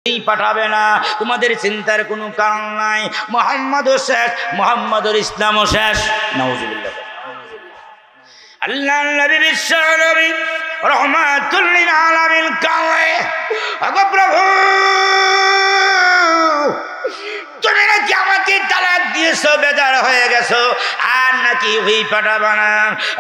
পাঠাবে না, তোমাদের চিন্তার কোনো কারণ নাই। মুহাম্মদও শেষ, মুহাম্মদুর ইসলামও শেষ। নাউজুবিল্লাহ। আল্লাহর নবী বিশ্ব নবী রহমাতুল লিল আলামিন কাওয়ে, ওগো প্রভু তুমি নাকি আমাকে তালাক দিয়েছো, বেজার হয়ে গেছো, আর নাকি ওই পাঠাবা না।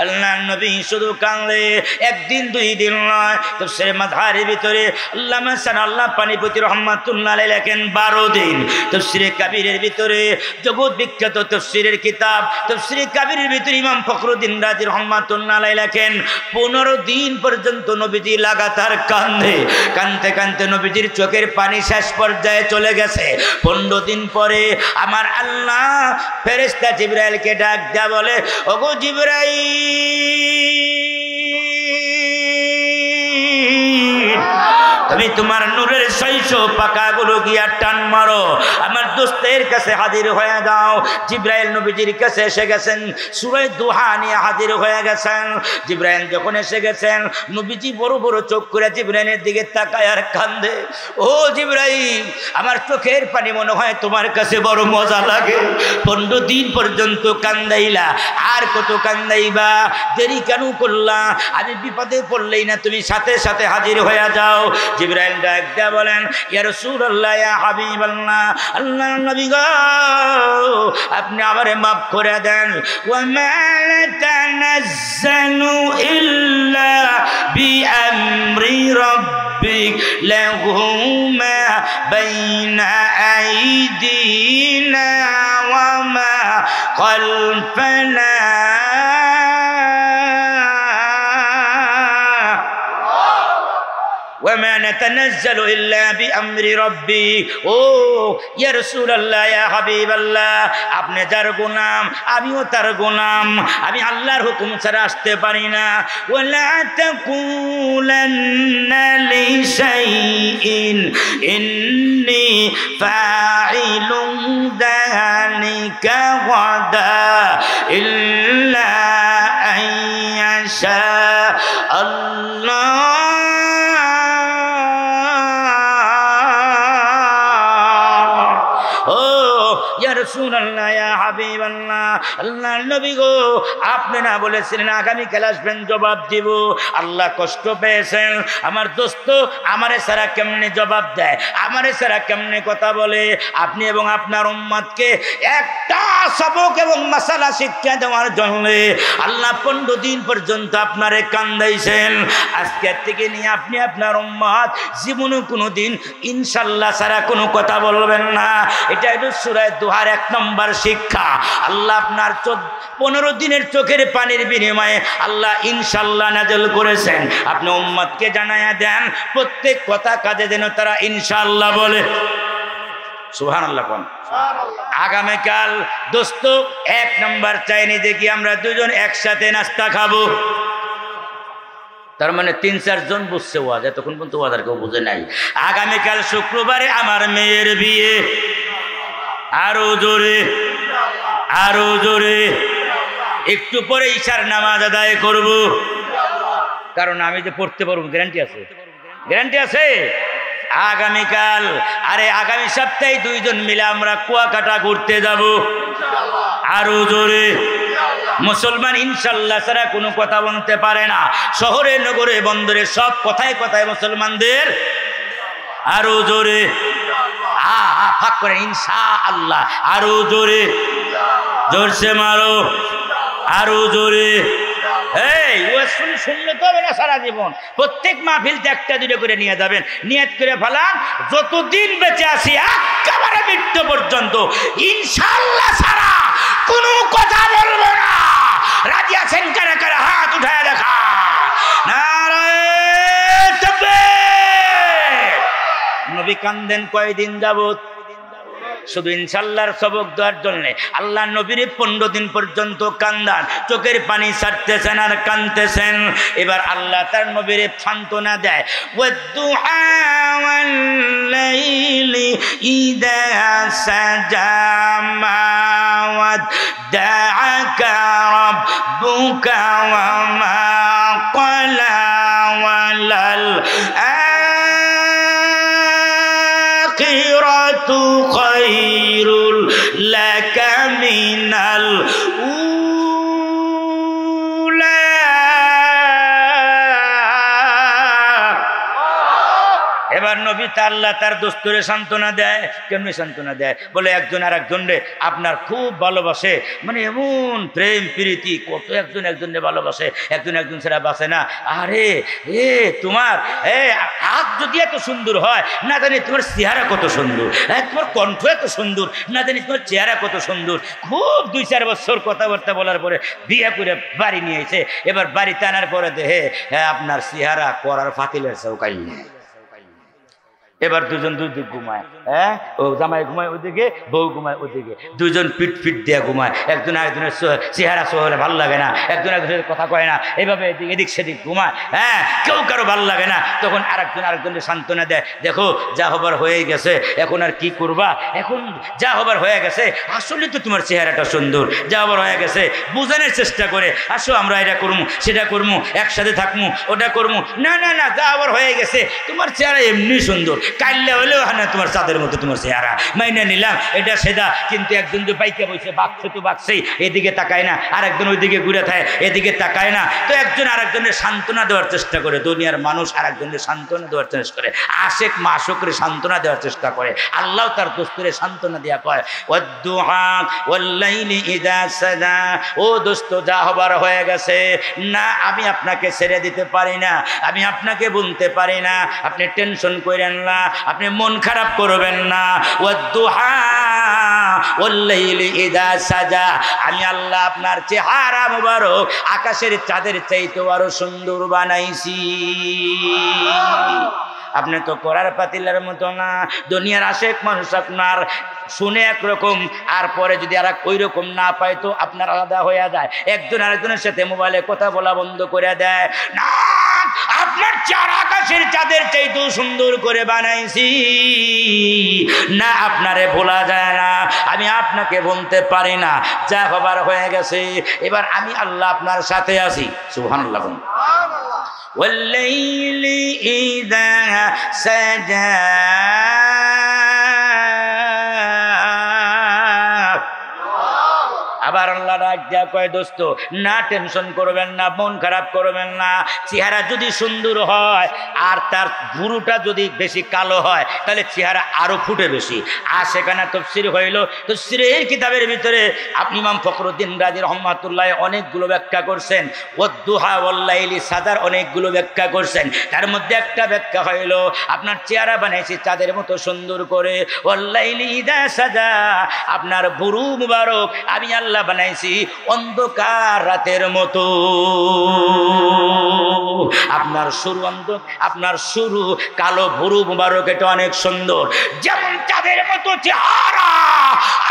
আল্লাহর নবী শুধু কাঁদলে, একদিন দুই দিন নয়। তাফসীরে মাযহারের ভিতরে আল্লামা সানাল্লাহ পানিপতি রাহমাতুল্লাহ আলাইহি লেখেন 12 দিন। তাফসীরে কাবীরের ভিতরে জগৎ বিখ্যাত তাফসীরের কিতাব তাফসীরে কাবীরের ভিতরে ইমাম ফখরুদ্দীন রাজি রাহমাতুল্লাহ আলাইহি লেখেন 15 দিন পর্যন্ত নবীজি লাগাতার কাঁদে। কাঁদতে কাঁদতে নবীজির চোখের পানি শেষ পর্যায়ে চলে গেছে। 15 দিন পরে আমার আল্লাহ ফেরেশতা জিবরাইলকে ডাক দেয়া বলে, ওগো জিবরাইল, তুমি তোমার নূরের 600 পাকাগুলো গিয়া টান মারো, আমার দোস্তের কাছে হাজির হয়ে যাও। জিবরাইল নবীজির কাছে এসে গেছেন, সূরা দুহা নিয়ে হাজির হয়ে গেছেন। জিবরাইল যখন এসে গেছেন, নবীজি বড় বড় চোখ করে জিবরাইলের দিকে তাকায় আর কান্দে। ও জিবরাইল, আমার চোখের পানি মনে হয় তোমার কাছে বড় মজা লাগে। 15 দিন পর্যন্ত কান্দাইলা, আর কত কান্দাইবা? দেরি কেন করলা? আমি বিপদে পড়লেই না তুমি সাথে সাথে হাজির হয়ে যাও। জিবরাইল ডাক দেয়া বলেন, ইয়া রাসূলুল্লাহ, ইয়া হাবিবাল্লাহ, আল্লাহর নবী গো, আপনি আমারে maaf করে দেন। ওয়া মা তানাজ্জালু ইল্লা বিআমরি রাব্বিক লাহু মা বাইনা আইদিনা ওয়া মা খালফানা وما نتنزل إلا بأمر ربي। ও ইয়া রাসূলুল্লাহ, ইয়া হাবিবাল্লাহ, আপনি যার গোলাম আমিও তার গোলাম, আমি আল্লাহর হুকুম ছাড়া আসতে পারি না। ওয়ালা তাকুলান্না লিশাইইন ইন্নী ফাইলুন যালিকা গাদা ইল্লা আইয়াশা আল্লাহ। রাসূলুল্লাহ, ইয়া হাবিবাল্লাহ, আল্লাহর নবী গো, আপনি না বলেছিলেন আগামীকাল আসবেন, জবাব দিব। আল্লাহ কষ্ট পেয়েছেন। আমার দোস্ত আমারে ছাড়া কেমনে জবাব দেয়, আমারে ছাড়া কেমনে কথা বলে? আপনি এবং আপনার উম্মতকে একটা সবক এবং মাসালা শিক্ষা দেওয়ার জন্য আল্লাহ 15 দিন পর্যন্ত আপনারে কান্দাইছেন। আজকের থেকে নিয়ে আপনি আপনার উম্মত জীবনে কোনোদিন ইনশাআল্লাহ ছাড়া কোনো কথা বলবেন না। এটা একটু সূরা দুহার 1 নম্বর শিক্ষা। আল্লাহ আপনার 15 দিনের চোখের পানির বিনিময়ে আল্লাহ ইনশাআল্লাহ নাযিল করেছেন। আপনি উম্মতকে জানায়া দেন, প্রত্যেক কথা কাজে যেন তারা ইনশাআল্লাহ বলে। সুবহানাল্লাহ কোন। আগামীকাল দোস্ত 1 নম্বর চাইনিজে কি আমরা দুজন একসাথে নাস্তা খাবো। তার মানে 3-4 জন বুঝছে ওয়াজ, এতক্ষণ পর্যন্ত ওয়াজ আর কেউ বুঝে নাই। আগামীকাল শুক্রবারে আমার মেয়ের বিয়ে। আরো জোরে, আরো জোরে। একটু পরে ইশার নামাজ আদায় করব, কারণ আমি যে পড়তে পারবো গ্যারান্টি আছে, গ্যারান্টি আছে। আগামীকাল, আরে আগামী সপ্তাহে 2 জন মিলে আমরা কুয়াকাটা ঘুরতে যাব। আরো জোরে। মুসলমান ইনশাআল্লাহ ছাড়া কোনো কথা বলতে পারে না। শহরে নগরে বন্দরে সব কথায় কথায় মুসলমানদের। আরো জোরে। ফাঁক করে ইনশাআল্লাহ। আরো জোরে, জোরসে মারো। আরো জোরে। এই ওয়াজ শুনলে তো হবে না সারা জীবন, প্রত্যেক মাহফিলতে 1-2 করে নিয়ে যাবেন। নিয়ত করে ফেলান, যতদিন বেঁচে আছি একেবারে মৃত্যু পর্যন্ত ইনশাআল্লাহ ছাড়া কোনো কথা বলবো না। রাজি আছেন কারা কারা? হাত উঠায় দেখা। নারে তাকবীর। নবী কান্দেন কয়দিন যাবত? শুধু ইনশাআল্লাহর সবক দেওয়ার জন্য আল্লাহ নবীর 15 দিন পর্যন্ত কান্দান, চোখের পানি ছাড়তেছেন আর কাঁদতেছেন। এবার আল্লাহ তার নবীর সান্ত্বনা দেয়, ওয়াদ-দুহা ওয়াল-লাইলি ইযা সাজা মা ওয়াদ্দাআকা রাব্বুকা ওয়া মা ক্বালা ওয়ালাল আখিরাতু খায়রুল লাকা মিনাল এবার নবী আল্লাহ তার দোস্তরে সান্ত্বনা দেয়। কেমনি সান্ত্বনা দেয়? বলে একজন আর একজনরে আপনার খুব ভালোবাসে, মানে এমন প্রেম প্রীতি, কত একজন একজনরে ভালোবাসে, একজন একজন ছাড়া বাসে না। আরে তোমার হাত যদি এত সুন্দর হয়, না জানি তোমার চেহারা কত সুন্দর, তোমার কণ্ঠ এত সুন্দর, না জানি তোমার চেহারা কত সুন্দর। খুব 2-4 বছর কথাবার্তা বলার পরে বিয়ে করে বাড়ি নিয়ে এসে, এবার বাড়িতে আনার পরে দেহে আপনার চেহারা করার ফাতিলের চৌকাই নেই। এবার দুজন দুই দিক ঘুমায়, ও জামাই ঘুমায় ওদিকে, বউ ঘুমায় ওদিকে, দুজন পিট পিট দিয়ে ঘুমায়। একজন আরেকজনের চেহারা সোহলে ভালো লাগে না, একজন একজনের কথা কয় না, এইভাবে এদিক সেদিক ঘুমায়। কেউ কারো ভালো লাগে না। তখন আরেকজন আরেকজনের সান্ত্বনা দেয়, দেখো যা হবার হয়ে গেছে, এখন আর কি করবা, এখন যা হবার হয়ে গেছে, আসলে তো তোমার চেহারাটা সুন্দর, যা হবার হয়ে গেছে বোঝানোর চেষ্টা করে, আসো আমরা এটা করবো সেটা করবো, একসাথে থাকবো, ওটা করবো। না না না, যা হবার হয়ে গেছে, তোমার চেহারা এমনি সুন্দর, কাইলে হলেও না তোমার চাঁদের মতো তোমার চেহারা, মাইনে নিলাম এটা সেটা। কিন্তু একজন যে বাইকে বসে বাকছে তো বাকছেই, এদিকে তাকায় না, আর একজন ওইদিকে ঘুরে থাকে, এদিকে তাকায় না। তো একজন আরেকজনের সান্ত্বনা দেওয়ার চেষ্টা করে, দুনিয়ার মানুষ আরেকজনের সান্ত্বনা দেওয়ার চেষ্টা করে, আশেক মাশুকরে সান্ত্বনা দেওয়ার চেষ্টা করে। আল্লাহ তার দোস্তরে সান্ত্বনা দেয়া কয়, ওয়াদ-দুহা ওয়াল-লাইলি ইযা সাজা, ও দোস্ত যা হবার হয়ে গেছে, না আমি আপনাকে ছেড়ে দিতে পারি না, আমি আপনাকে বলতে পারি না, আপনি টেনশন করেন না, আপনি মন খারাপ করবেন না। ওয়াদ-দুহা ওয়াল-লাইলি ইযা সাজা, আমি আল্লাহ আপনার চেহারা মুবারক আকাশের চাঁদের চাইতে আরো সুন্দর বানাইছি। আপনি তো করার পাতিলের মতো না, দুনিয়ার আশেক মানুষ আপনার শুনে একরকম, আর পরে যদি আর ওই রকম না পায় তো আপনার আলাদা হয়ে যায়, একজন আরেকজনের সাথে মোবাইলে কথা বলা বন্ধ করে দেয়। না, আপনার চার আকাশের চাঁদের চাইতেও সুন্দর করে বানাইছি, না আপনারে ভোলা যায় না, আমি আপনাকে বলতে পারি না, যা হবার হয়ে গেছে, এবার আমি আল্লাহ আপনার সাথে আছি। সুবহানাল্লাহ। والليل إذا سجى আবার আল্লাহ ডাক দিয়া কয়, দোস্ত না টেনশন করবেন না, মন খারাপ করবেন না, চেহারা যদি সুন্দর হয় আর তার ভুরুটা যদি বেশি কালো হয় তাহলে চেহারা আরো ফুটে বেশি। আর সেখানে তাফসীর হইল, তাফসীরের কিতাবের ভিতরে আপনি ইমাম ফখরুদ্দিন রাজি রহমাতুল্লাহ অনেকগুলো ব্যাখ্যা করছেন, ওয়াদ-দুহা ওয়াল-লাইলি সাজার অনেকগুলো ব্যাখ্যা করছেন। তার মধ্যে একটা ব্যাখ্যা হইল, আপনার চেহারা বানাইছি চাঁদের মতো সুন্দর করে, ওয়াল-লাইলি ইযা সাজা, আপনার ভুরু মুবারক আমি আল্লাহ বানাইছি অন্ধকার রাতের মতো, আপনার শুরু আপনার শুরু কালো ভুরু মুবারক, এটা অনেক সুন্দর, যেমন চাঁদের মতো চেহারা,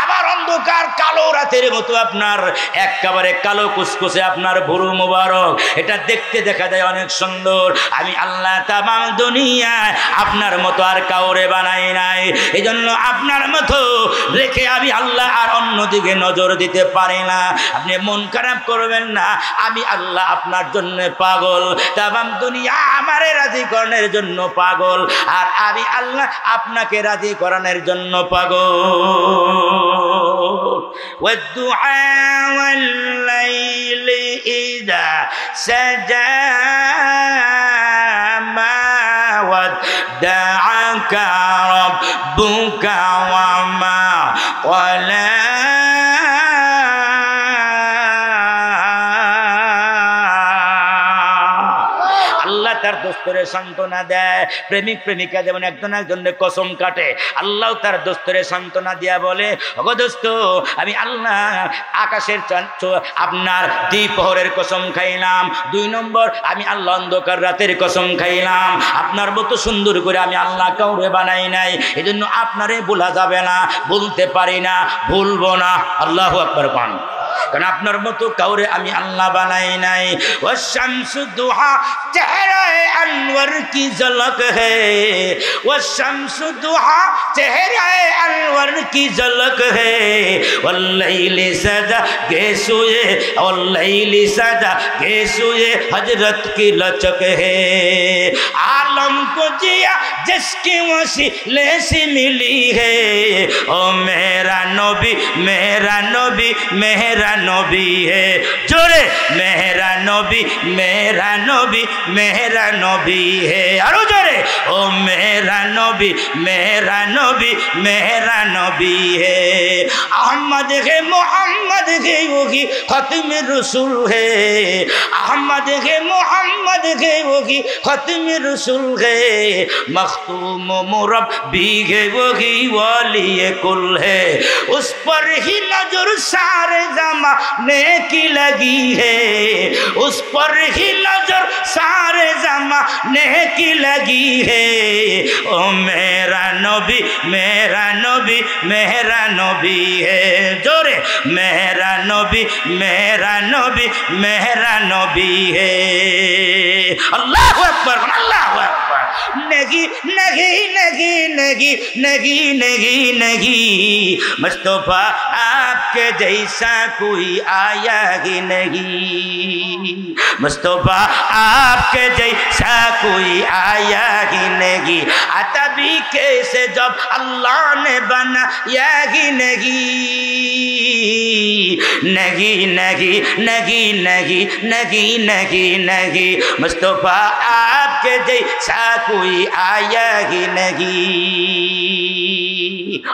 আবার অন্ধকার কালো রাতের মতো আপনার একেবারে কালো কুচকুচে আপনার ভুরু মুবারক, এটা দেখতে দেখা যায় অনেক সুন্দর। আমি আল্লাহ তামাম দুনিয়ায় আপনার মতো আর কাউরে বানাই নাই, এই জন্য আপনার মতো রেখে আমি আল্লাহ আর অন্যদিকে নজর দিতে পারি না। আপনি মন খারাপ করবেন না, আমি আল্লাহ আপনার জন্য পাগল, তামাম দুনিয়া আমারে রাজি করানোর জন্য পাগল, আর আমি আল্লাহ আপনাকে রাজি করানোর জন্য পাগল। ওয়াদ-দুহা ওয়াল-লাইলি ইযা সাজা মা ওয়াদ্দাআকা রাব্বুকা ওয়া মা ক্বালা, তার দোস্তরে সান্ত্বনা দেয়। প্রেমিক প্রেমিকা যেমন একজন একজনের কসম কাটে, আল্লাহ তার দোস্তরে সান্ত্বনা দিয়া বলে, ওগো দোস্ত আমি আল্লাহ আকাশের আপনার দ্বিপ্রহরের কসম খাইলাম, 2 নম্বর আমি আল্লাহ অন্ধকার রাতের কসম খাইলাম, আপনার মতো সুন্দর করে আমি আল্লাহ কাউরে বানাই নাই, এজন্য আপনারে ভোলা যাবে না, বলতে পারি না, ভুলবো না। আল্লাহু আকবার পান, কারণ আপনার মতো কাউরে আমি আল্লাহ বানাই নাই। ওয়াশ-শামসু দুহা চেহারায়ে আনওয়ার কি ঝলক হে, ওয়াশ-শামসু দুহা চেহারায়ে আনওয়ার কি ঝলক হে, ওয়াল-লাইলি সাজা কে সোয়ে, ওয়াল-লাইলি সাজা কে সোয়ে হযরত কি লচক হে, আলম কো জিয়া जिसकी वसीले से मिली है। ओ मेरा नबी मेरा नबी मेरा नबी है। जोरे मेरा नबी मेरा नबी मेरा नबी है। और जोरे ओ मेरा नबी मेरा नबी मेरा नबी है। अहमद है मोहम्मद है वो की खत्म रसूल है। अहमद है मोहम्मद है वो की खत्म रसूल है। मखतूम मुरब्बी है वो की वाली कुल है। उस पर ही नजर सारे ज़माने की लगी है। उस पर ही नजर सारे ज़माने की लगी है। ओ मेरा नबी मेरा नबी मेरा नबी है। जोरे मेरा नबी मेरा नबी मेरा नबी है। अल्लाह अकबर अल्लाह अकबर। नहीं नहीं नहीं नहीं नहीं नहीं नहीं मुस्तफा आपके जैसा कोई आया ही नहीं। मुस्तफा आपके जैसा कोई आया ही नहीं। तभी कैसे जब अल्लाह ने बनाया ही नहीं। नहीं नहीं नहीं नहीं नहीं नहीं नहीं मुस्तफा आपके जैसा कोई आया ही नहीं।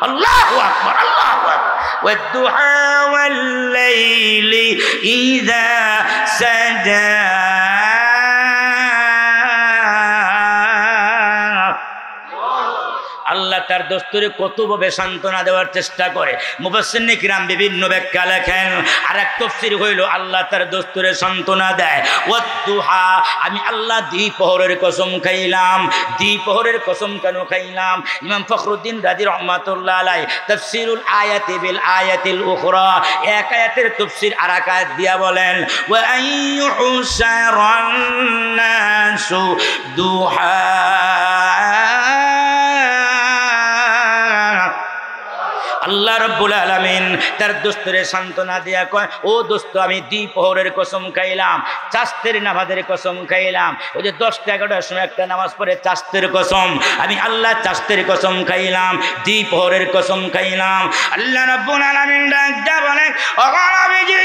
अल्लाह अकबर अल्लाह अकबर। वद्दुहा वल्लैलि इज़ा सजा। আল্লাহ তার দস্তুরে কতভাবে সান্ত্বনা দেওয়ার চেষ্টা করে। মুফাসসিরিন কিরাম বিভিন্ন ব্যাখ্যা লেখেন। আর এক তাফসীর হইল আল্লাহ তার দস্তুরে সান্ত্বনা দেয় ওয়াদ্দুহা, আমি আল্লাহ দ্বিপ্রহরের কসম খাইলাম। দ্বিপ্রহরের কসম কেন খাইলাম? ইমাম ফখরুদ্দিন রাজি রহমাতুল্লাহ আলাইহি তাফসীরুল আয়াতি বিল আয়াতিল উখরা, এক আয়াতের তাফসীর আর এক আয়াত দিয়া বলেন ওয়া আইয়ুহসারান নাসু দুহা। আল্লাহ রাব্বুল আলামিন তার দোস্তরে সান্ত্বনা দিয়া কয় ও দোস্ত আমি দ্বিপ্রহরের কসম খাইলাম, চাস্তের নামাজের কসম খাইলাম। ওই যে 10-11টার সময় একটা নামাজ পড়ে চাস্তের কসম, আমি আল্লাহ চাস্তের কসম খাইলাম, দ্বিপ্রহরের কসম খাইলাম। আল্লাহ রাব্বুল আলামিন ডাক দিয়া বলেন ও নবীজি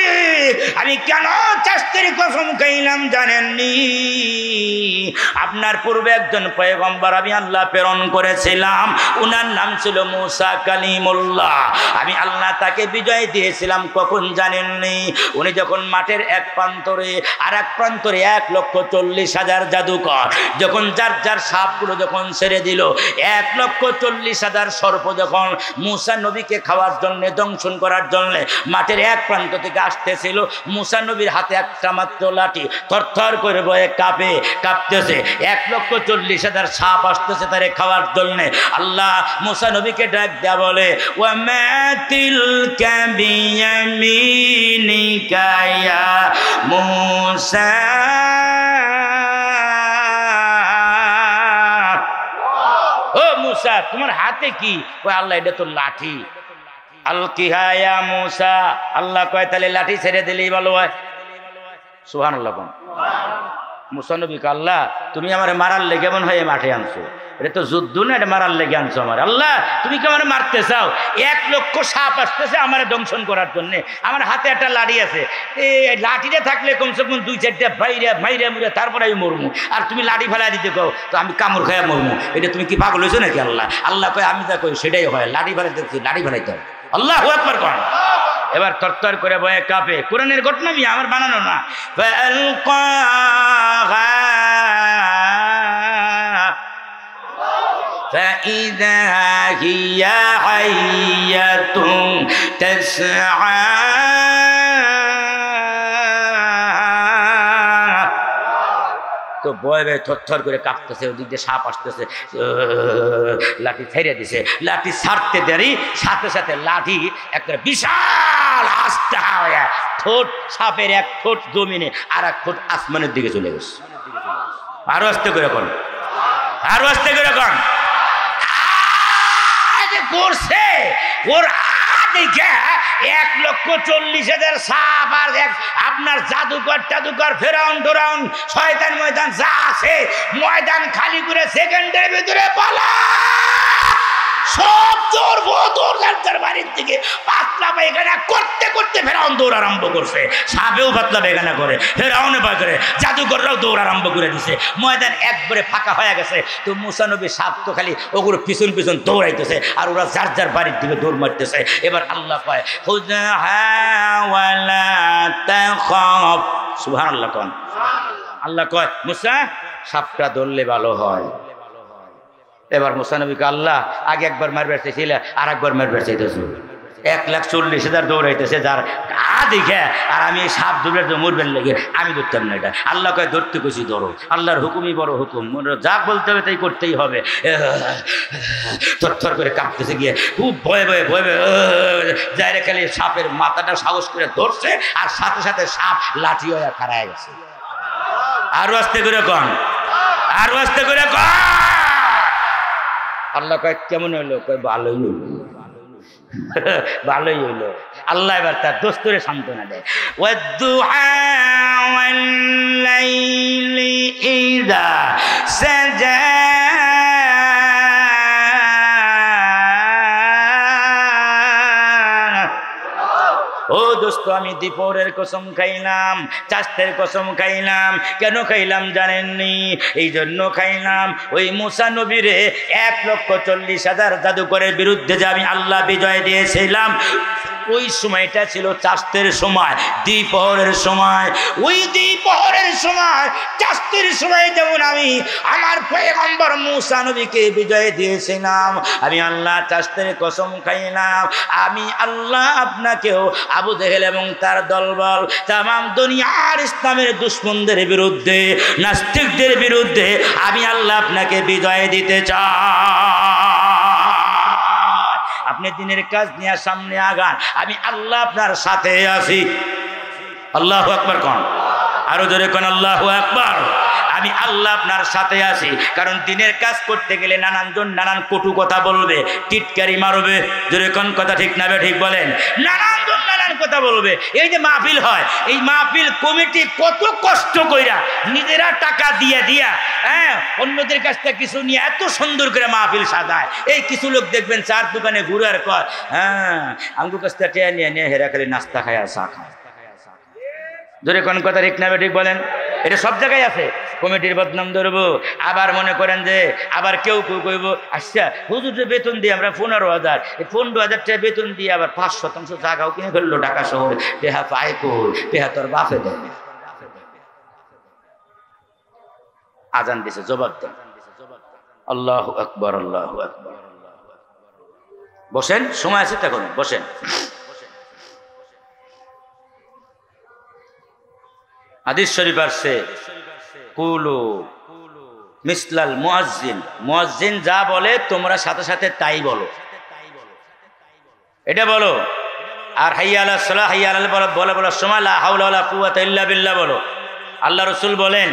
আমি কেন চাস্তের কসম খাইলাম জানেননি? আপনার পূর্বে একজন পয়গম্বর আমি আল্লাহ প্রেরণ করেছিলাম, উনার নাম ছিল মূসা কালিমুল্লাহ। আমি আল্লাহ তাকে বিজয় দিয়েছিলাম কখন জানেননি? উনি যখন মাঠের এক প্রান্তরে আর এক প্রান্তরে 1,40,000 জাদুকর যখন যার যার সাপগুলো যখন ছেড়ে দিল, 1,40,000 সর্প যখন মূসা নবীকে খাওয়ার জন্য দংশন করার জন্য মাঠের এক প্রান্ত থেকে আসতেছিল, মূসা নবীর হাতে একটা মাত্র লাঠি থরথর করে বয়ে কাঁপতেছে। 1,40,000 সাপ আসতেছে তারে খাওয়ার জন্য। আল্লাহ মূসা নবীকে ডাক দেয়া বলে ওয়ামা তিলকা বিয়ামিনিকা ইয়া মূসা। ও মূসা তোমার হাতে কি? কয় আল্লাহ এটা তো লাঠি। আলকিহা ইয়া মূসা, আল্লাহ কয় তাহলে লাঠি ছেড়ে দিলেই ভালো হয়। সুবহানাল্লাহ। মূসা নবী কে আল্লাহ তুমি আমারে মারার লেগে মন হয়ে মাঠে আনছো, এটা তো যুদ্ধ না, এটা মারার লেগে আনছো আমার। আল্লাহ তুমি কি আমার মারতে চাও? 1,00,000 সাপ আসতেছে আমার দংশন করার জন্য, আমার হাতে একটা লাঠি আছে, এই লাঠিটা থাকলে কমসে কম 2-4টা মাইরে মুড়ে তারপরে আমি মরমু, আর তুমি লাঠি ফেলাই দিতে কও তো আমি কামড় খাইয়া মরমু। এটা তুমি কি পাগল হয়েছো নাকি? আল্লাহ আল্লাহ কয় আমি যা কই সেটাই হয়, লাঠি ফেলাইতে লাঠি ফেলাইতে হবে। আল্লাহু আকবার কোন। এবার তরতর করে বয়ে কাঁপে। কোরআনের ঘটনা আমি আমার বানানো না। فإذا هي حية تسعى তো বয়ে বয়ে থরথর করে কাঁপতেছে, ওদিক দিয়ে সাপ আসতেছে, লাঠি ছেড়ে দিছে। লাঠি ছাড়তে দেরি সাথে সাথে লাঠি একটা বিশাল আস্তে হয়ে ঠোঁট, সাপের এক ঠোঁট জমিনে আর এক ঠোঁট আসমানের দিকে চলে গেছে। আরো আস্তে করে কোন, আরো আস্তে করে কোন। করছে ওর দেখে 1,40,000 সাপ আর আপনার জাদুকর ফেরাউন টোরাউন শয়তান ময়দান যা আছে ময়দান খালি করে সেকেন্ডের ভিতরে পালা সব দৌড় যার বাড়ির দিকে পাতলা পায়খানা করতে করতে ফেরাউন দৌড় আরম্ভ করছে। সাপেও পাতলা পায়খানা করে, ফেরাউনে ভয় করে, জাদুকররাও দৌড় আরম্ভ করে দিছে। ময়দান একবারে ফাঁকা হয়ে গেছে। তো মুসা নবী সাপ তো খালি ওগুলো পিছন পিছন দৌড়াইতেছে আর ওরা যার বাড়ির দিকে দৌড় মারতেছে। এবার আল্লাহ কয় সুবহানাল্লাহ কোন আল্লাহ কয় মুসা সাপটা ধরলে ভালো হয়। এবার মুসা নবীকে আল্লাহ আগে একবার মারবার চাইছিল আর একবার মারবার চাইতেছে। 1,40,000 দৌড়াইতেছে যার দেখে আর আমি সাপ ধরে মরবেন লেগে আমি ধরতাম না। এটা আল্লাহ কয় ধরতে কইছি ধরো, আল্লাহর হুকুমই বড় হুকুম, যা বলতে হবে তাই করতেই হবে। থরথর করে কাঁপতেছে গিয়ে খুব ভয়ে যাই রে খালি সাপের মাথাটা সাহস করে ধরছে আর সাথে সাথে সাপ লাঠি হয়ে খাড়ায় গেছে। আরো আস্তে করে কন, আরো আস্তে করে কন। আল্লাহ কয় কেমন হইলো? কয় ভালোই হইল, ভালোই হইলো। আল্লাহ এবার তার দোস্তরে সান্ত্বনা দেয়। ওয়াদ-দুহা ওয়াল-লাইলি ইযা সাজা ও দোস্ত আমি দ্বীপরের কসম খাইলাম, চাষের কসম খাইলাম। কেন খাইলাম জানেননি? এই জন্য খাইলাম ওই মুসা নবীরে 1,40,000 জাদুকরের বিরুদ্ধে যে আমি আল্লাহ বিজয় দিয়েছিলাম ওই সময়টা ছিল চাষের সময়, দ্বীপহরের সময়। ওই দ্বীপহরের সময় চাষের সময় যেমন আমি আমার পয়গম্বর মুসা নবীকে বিজয় দিয়েছিলাম, আমি আল্লাহ চাষের কসম খাইলাম আমি আল্লাহ আপনাকেও আবু জেহেল এবং তার দলবল তামাম দুনিয়ার ইসলামের দুশমনদের বিরুদ্ধে, নাস্তিকদের বিরুদ্ধে আমি আল্লাহ আপনাকে বিজয় দিতে চাই। আপনি দিনের কাজ নিয়ে সামনে আগান, আমি আল্লাহ আপনার সাথে আছি। আল্লাহু আকবার কোন, আরো জোরে কোন আল্লাহু আকবার। আমি আল্লাহ আপনার সাথে আছি। কারণ দিনের কাজ করতে গেলে নানানজন নানান কটু কথা বলবে, টিটকারি মারবে। জোরে কোন কথা ঠিক না ঠিক বলেন? নানানজন নানান কথা বলবে। এই যে মাহফিল হয়, এই মাহফিল কমিটি কত কষ্ট কইরা নিজেরা টাকা দিয়া হ্যাঁ অন্যদের কাছ থেকে কিছু নিয়ে এত সুন্দর করে মাহফিল সাজায়। এই কিছু লোক দেখবেন চার দোকানে ঘুরে আর কয় হ্যাঁ আমার কাছ থেকে নিয়ে হেরা খালি নাস্তা খায় আর চা খায়। জোরে কোন কথা ঠিক না ঠিক বলেন? এটা সব জায়গায় আছে। কমিটির বদনাম ধরবো, আবার মনে করেন যে আবার কেউ কইব আচ্ছা হুজুরের বেতন দিয়ে আমরা 15,000, এই 15,000 টাকা বেতন দিয়ে আবার 5% জায়গাও কিনে ফেললো ঢাকা শহরে। টেহা পায় কই? টেহা তোর বাপে দেয়। আজান দিছে, জবাব দেন। আল্লাহু আকবার, আল্লাহু আকবার। বসেন, সময় আছে তখন বসেন। হাদিস শরীফ আসছে কুলু মিসলাল মুয়াজ্জিন, মুয়াজ্জিন যা বলে তোমরা সাথে সাথে তাই বলো, এটা বলো। আর হাইয়া আলাস সালাহ হাইয়া আলাল বলার সময় লা হাওলা ওয়ালা কুওয়াতা ইল্লা বিল্লাহ বলো। আল্লাহ রাসূল বলেন,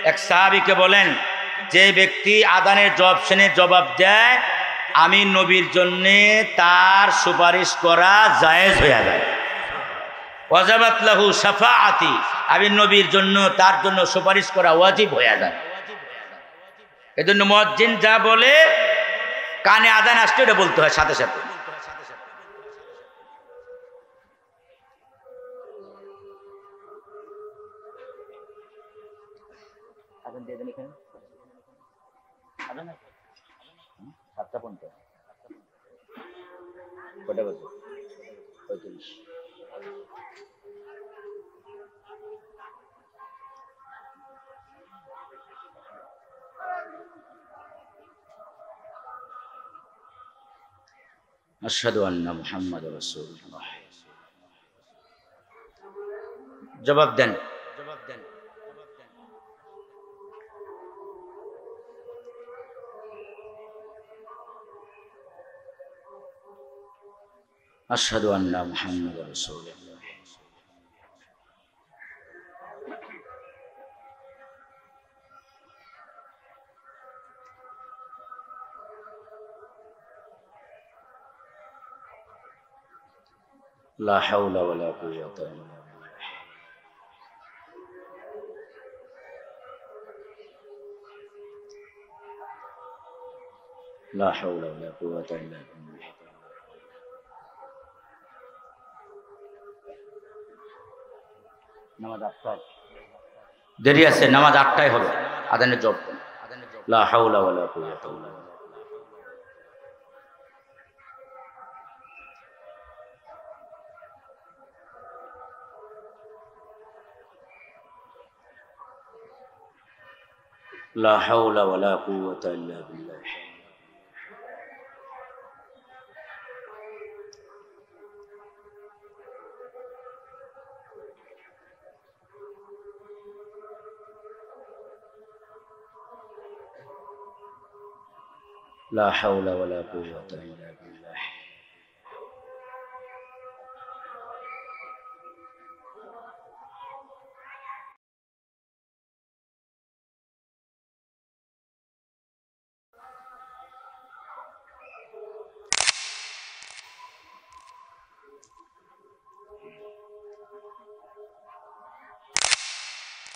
এক সাহাবীকে বলেন যে ব্যক্তি আযানের জবাব শুনে জবাব দেয় আমি নবীর জন্য তার সুপারিশ করা জায়েজ হয়ে যায়। ওয়াজাবাত লাহু শাফাআতি, আমি নবীর জন্য তার জন্য সুপারিশ করা ওয়াজিব হয়ে যায়। এজন্য মুয়াজ্জিন যা বলে কানে আযান আসলে এটা বলতে হয় সাথে সাথে। আযান দিয়ে দেন এখানে। আযান 7:50 কটা বাজে? 35। আশহাদু আন্না মুহাম্মাদুর রাসূলুল্লাহ। জবাব দেন। আশহাদু আন্না মুহাম্মাদুর রাসূলুল্লাহ। লা হাওলা ওয়ালা কুওয়াতা ইল্লা বিল্লাহ। লা হাওলা ওয়ালা কুওয়াতা ইল্লা বিল্লাহ। নামাজ 8টায় দেরি আছে, নামাজ 8টায় হবে, আযানের জব। লা হাওলা ওয়ালা কুওয়াতা ইল্লা বিল্লাহ। لا حول ولا قوة إلا بالله. لا حول ولا قوة إلا بالله.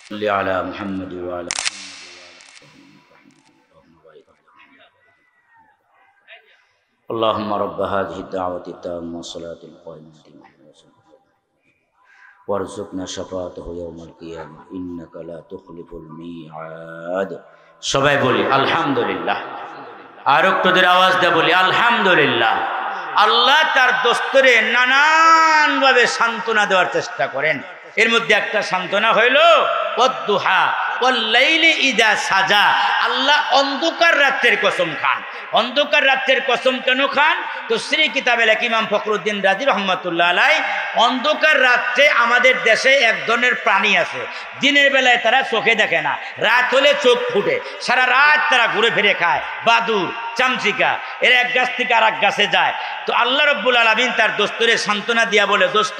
صل على محمد وعلى اللهم رب هذه الدعوة التامة والصلاة القائمة وارزقنا شفاعته يوم القيامة إنك لا تخلف الميعاد. সবাই বলি আলহামদুলিল্লাহ। আর একটুদের আওয়াজ দিয়ে বলি আলহামদুলিল্লাহ। আল্লাহ তার দোস্তরে নানান ভাবে সান্ত্বনা দেওয়ার চেষ্টা করেন। এর মধ্যে একটা সান্ত্বনা হইল ওয়াদ-দুহা ওয়াল-লাইলি ইযা সাজা। আল্লাহ অন্ধকার রাতের কসম খান। অন্ধকার রাতের কসম কেন খান? তো শ্রী কিতাবে লেখা ইমাম ফখরুদ্দিন রাজি রহমাতুল্লাহ আলাই, অন্ধকার রাত্রে আমাদের দেশে এক ধরনের প্রাণী আছে, দিনের বেলায় তারা চোখে দেখে না, রাত হলে চোখ ফুটে, সারা রাত তারা ঘুরে ফিরে খায়, বাদুর, চামচিকা, এর এক গাছ থেকে আর এক গাছে যায়। তো আল্লাহ রব্বুল আলামিন তার দোস্তরে সান্ত্বনা দিয়া বলে, দোস্ত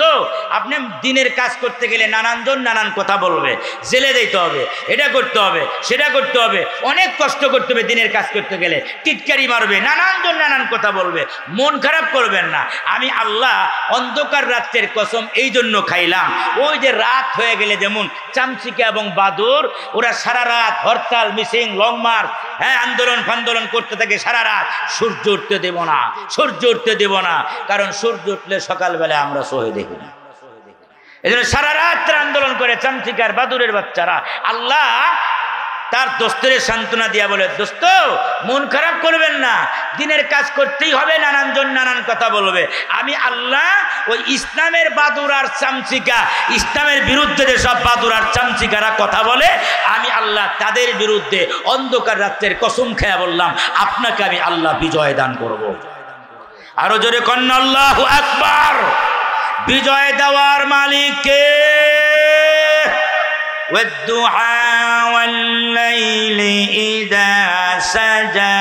আপনি দিনের কাজ করতে গেলে নানানজন নানান কথা বলবে, জেলে দিতে হবে, এটা করতে হবে, সেটা করতে হবে, অনেক কষ্ট করতে হবে দিনের কাজ করতে গেলে, টিটকারি মারবে, নানানজন নানান কথা বলবে, মন খারাপ করবেন না। আমি আল্লাহ অন্ধকার রাত্রের কসম এই জন্য খাইলাম, ওই যে রাত হয়ে গেলে যেমন চামচিকা এবং বাদুর ওরা সারা রাত হরতাল, মিছিল, লং মার্চ, আন্দোলন ফান্দোলন করতে থাকে সারা রাত, সূর্য উঠতে দেব না, সূর্য উঠতে দেব না, কারণ সূর্য উঠলে সকালবেলায় আমরা সহে দেখি না। এই জন্য সারা রাত আন্দোলন করে চামচিকার বাদুরের বাচ্চারা। আল্লাহ তার দোস্তের সান্ত্বনা দিয়া বলে, দোস্ত মন খারাপ করবেন না, দিনের কাজ করতেই হবে, নানানজন নানান কথা বলবে। আমি আল্লাহ ওই ইসলামের বাদুর আর চামচিকা, ইসলামের বিরুদ্ধে যেসব বাদুর আর চামচিকারা কথা বলে, আমি আল্লাহ তাদের বিরুদ্ধে অন্ধকার রাত্রের কসম খেয়া বললাম, আপনাকে আমি আল্লাহ বিজয় দান করব। আরো জোরে কন্যা আল্লাহু আকবার। বিজয় দেওয়ার মালিক কে? ওয়াদ-দুহা ওয়াল-লাইলি ইযা সাজা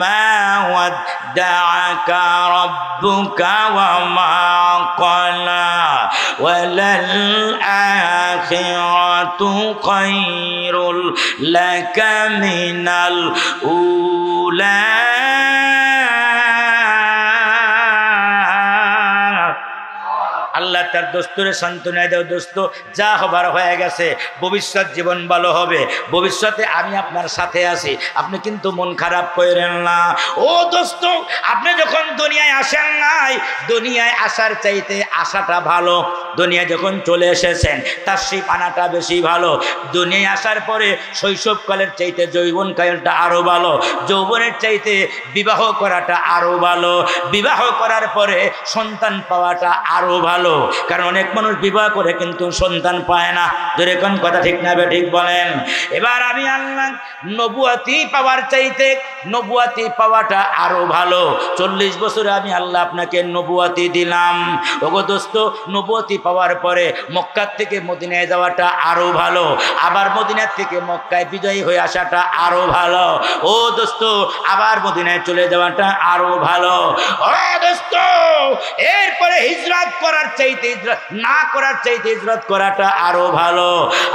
মা ওয়াদ্দাআকা রাব্বুকা ওয়া মা ক্বালা ওয়ালাল আখিরাতু খায়রুল লাকা মিনাল উলা। আল্লাহ তার দোস্তরে সান্ত্বনা দাও, দোস্ত যা হবার হয়ে গেছে, ভবিষ্যৎ জীবন ভালো হবে, ভবিষ্যতে আমি আপনার সাথে আছি, আপনি কিন্তু মন খারাপ করেন না। ও দোস্ত, আপনি যখন দুনিয়ায় আসেন নাই, দুনিয়ায় আসার চাইতে আসাটা ভালো। দুনিয়া যখন চলে এসেছেন তাশরীফ আনাটা বেশি ভালো। দুনিয়ায় আসার পরে শৈশবকালের চাইতে যৌবনকালটা আরো ভালো, যৌবনের চাইতে বিবাহ করাটা আরো ভালো, বিবাহ করার পরে সন্তান পাওয়াটা আরো ভালো। কারণ অনেক মানুষ বিবাহ করে কিন্তু সন্তান পায় না। ধরে কোন কথা ঠিক না ঠিক বলেন? এবার আমি আল্লাহ নবুয়াতি পাওয়ার চাইতে নবুয়াতি পাওয়াটা আরো ভালো। 40 বছরে আমি আল্লাহ আপনাকে নবুয়াতি দিলাম। ওগো দোস্ত, নবুয়াতি পাওয়ার পরে মক্কার থেকে মদিনায় যাওয়াটা আরো ভালো, আবার মদিনার থেকে মক্কায় বিজয়ী হয়ে আসাটা আরো ভালো। ও দোস্ত, আবার মদিনায় চলে যাওয়াটা আরো ভালো। ও দোস্ত, এরপরে হিজরত করার চাইতে হিজরত না করার চাইতে হিজরত করাটা আরো ভালো।